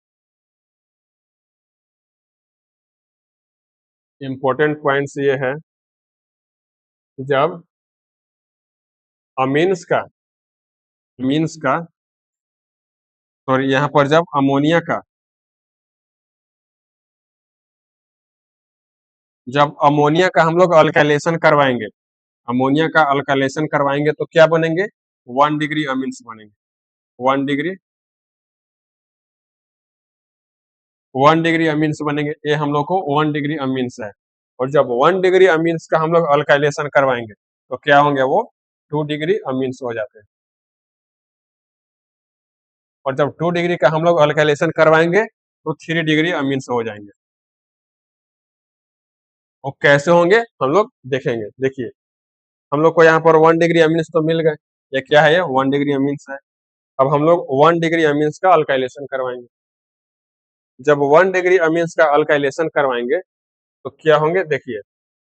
इम्पोर्टेंट पॉइंट्स ये है, जब अमीन्स का मीन्स का सॉरी यहाँ पर जब अमोनिया का, जब अमोनिया का हम लोग अल्काइलेशन करवाएंगे, अमोनिया का अल्काइलेशन करवाएंगे तो क्या बनेंगे, 1 डिग्री अमीन्स बनेंगे। 1 डिग्री 1 डिग्री अमीन्स बनेंगे, ये हम लोग को 1 डिग्री अमीन्स है। और जब 1 डिग्री अमीन्स का हम लोग अल्काइलेशन करवाएंगे तो क्या होंगे, वो 2 डिग्री अमीन्स हो जाते हैं। और जब 2 डिग्री का हम लोग अल्काइलेशन करवाएंगे तो 3 डिग्री अमीन्स हो जाएंगे। और कैसे होंगे हम लोग देखेंगे। देखिए, हम लोग को यहाँ पर 1 डिग्री अमीन्स तो मिल गए, ये क्या है, ये 1 डिग्री अमीन्स है। अब हम लोग 1 डिग्री अमीन्स का अल्काइलेशन करवाएंगे। जब 1 डिग्री अमीन्स का अल्काइलेशन करवाएंगे तो क्या होंगे, देखिए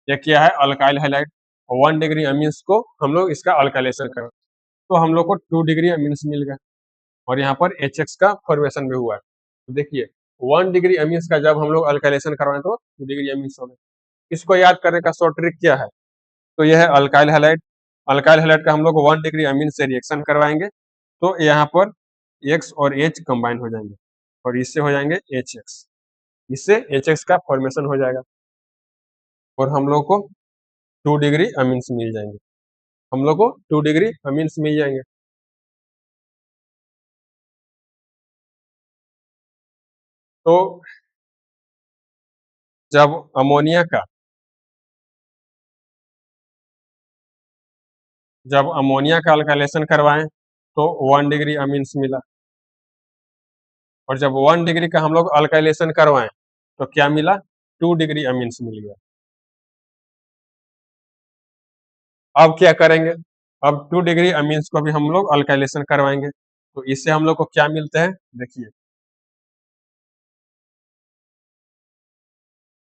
ये क्या है, अल्काइल हैलाइड। 1 डिग्री अमीन्स को हम लोग इसका अल्काइलेशन करें तो हम लोग को 2 डिग्री अमीन्स मिल गए। और यहाँ पर HX का फॉर्मेशन भी हुआ है। तो देखिए 1 डिग्री अमीन्स का जब हम लोग अल्काइलेशन करवाएं तो 2 डिग्री अमीन्स हो गए। इसको याद करने का शॉर्ट ट्रिक क्या है? तो यह है अल्काइल हैलाइड। अल्काइल हैलाइड का हम लोग 1 डिग्री अमीन से रिएक्शन करवाएंगे तो यहाँ पर X और H कंबाइन हो जाएंगे और इससे हो जाएंगे HX। इससे HX का फॉर्मेशन हो जाएगा और हम लोग को 2 डिग्री अमीन्स मिल जाएंगे। हम लोग को 2 डिग्री अमीन्स मिल जाएंगे। तो जब अमोनिया का अल्काइलेशन करवाएं तो 1 डिग्री अमीन्स मिला और जब 1 डिग्री का हम लोग अल्काइलेशन करवाएं तो क्या मिला? 2 डिग्री अमीन्स मिल गया। अब क्या करेंगे? अब 2 डिग्री अमीन्स को भी हम लोग अल्काइलेशन करवाएंगे तो इससे हम लोग को क्या मिलता है? देखिए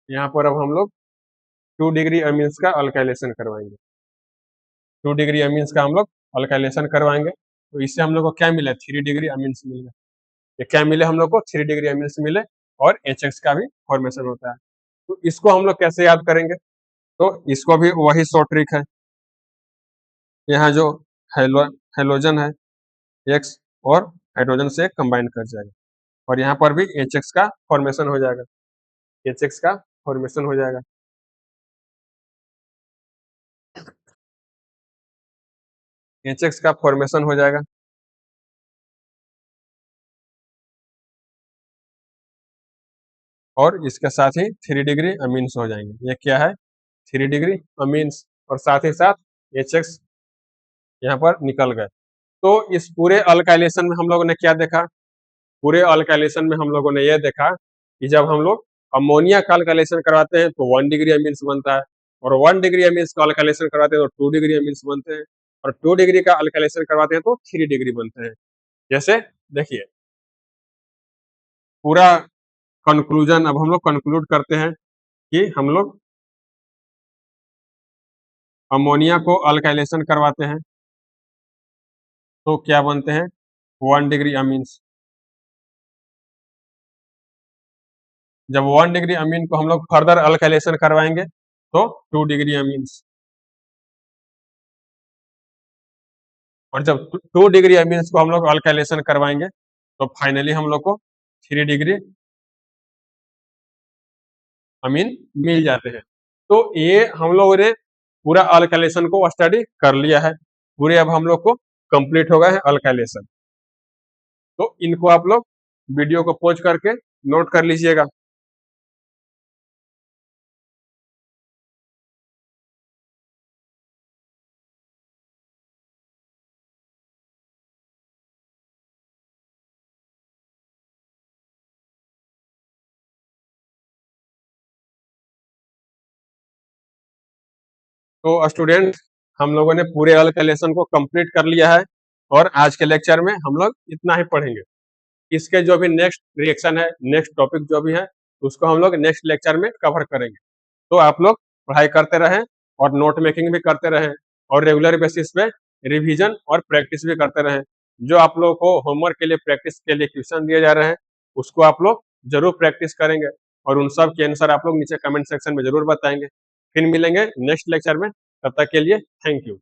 यहाँ पर अब हम लोग 2 डिग्री अमीन्स का अल्काइलेशन करवाएंगे। 2 डिग्री अमीन्स का हम लोग अल्काइलेशन करवाएंगे तो इससे हम लोग को क्या मिला? 3 डिग्री अमीन्स मिल गया। ये क्या मिले हम लोग को? 3 डिग्री अमीन्स मिले और HX का भी फॉर्मेशन होता है। तो इसको हम लोग कैसे याद करेंगे? तो इसको भी वही शॉर्ट ट्रिक है। यहाँ जो हेलोजन है X और हाइड्रोजन से कंबाइन कर जाएगा और यहाँ पर भी HX का फॉर्मेशन हो जाएगा। HX का फॉर्मेशन हो जाएगा। HX का फॉर्मेशन हो जाएगा और इसके साथ ही 3 डिग्री अमीन्स हो जाएंगे। ये क्या है? 3 डिग्री अमीन्स और साथ ही साथ HX यहाँ पर निकल गए। तो इस पूरे अल्काइलेशन में हम लोगों ने क्या देखा? पूरे अल्काइलेशन में हम लोगों ने यह देखा कि जब हम लोग अमोनिया का अल्काइलेशन करवाते हैं तो 1 डिग्री अमीन्स बनता है और 1 डिग्री अमीन्स का अल्काइलेशन करवाते हैं तो 2 डिग्री अमीन्स बनते हैं और 2 डिग्री का अल्काइलेशन करवाते हैं तो 3 डिग्री बनते हैं। जैसे देखिए पूरा कंक्लूजन अब हम लोग कंक्लूड करते हैं कि हम लोग अमोनिया को अल्काइलेशन करवाते हैं तो क्या बनते हैं? 1 डिग्री अमीन्स। जब 1 डिग्री अमीन को हम लोग फर्दर अल्काइलेशन करवाएंगे तो 2 डिग्री अमीन्स और जब 2 डिग्री अमीन्स को हम लोग अल्काइलेशन करवाएंगे तो फाइनली हम लोग को 3 डिग्री अमीन मिल जाते हैं। तो ये हम लोगों ने पूरा अल्काइलेशन को स्टडी कर लिया है। पूरे अब हम लोग को कंप्लीट हो गए हैं अल्काइलेशन। तो इनको आप लोग वीडियो को पॉज करके नोट कर लीजिएगा। तो स्टूडेंट हम लोगों ने पूरे अल्काइलेशन को कंप्लीट कर लिया है और आज के लेक्चर में हम लोग इतना ही पढ़ेंगे। इसके जो भी नेक्स्ट रिएक्शन है, नेक्स्ट टॉपिक जो भी है, उसको हम लोग नेक्स्ट लेक्चर में कवर करेंगे। तो आप लोग पढ़ाई करते रहें और नोट मेकिंग भी करते रहें और रेगुलर बेसिस पे रिवीजन और प्रैक्टिस भी करते रहें। जो आप लोगों को होमवर्क के लिए प्रैक्टिस के लिए क्वेश्चन दिए जा रहे हैं, उसको आप लोग जरूर प्रैक्टिस करेंगे और उन सब के आंसर आप लोग नीचे कमेंट सेक्शन में जरूर बताएंगे। फिर मिलेंगे नेक्स्ट लेक्चर में, तब तक के लिए थैंक यू।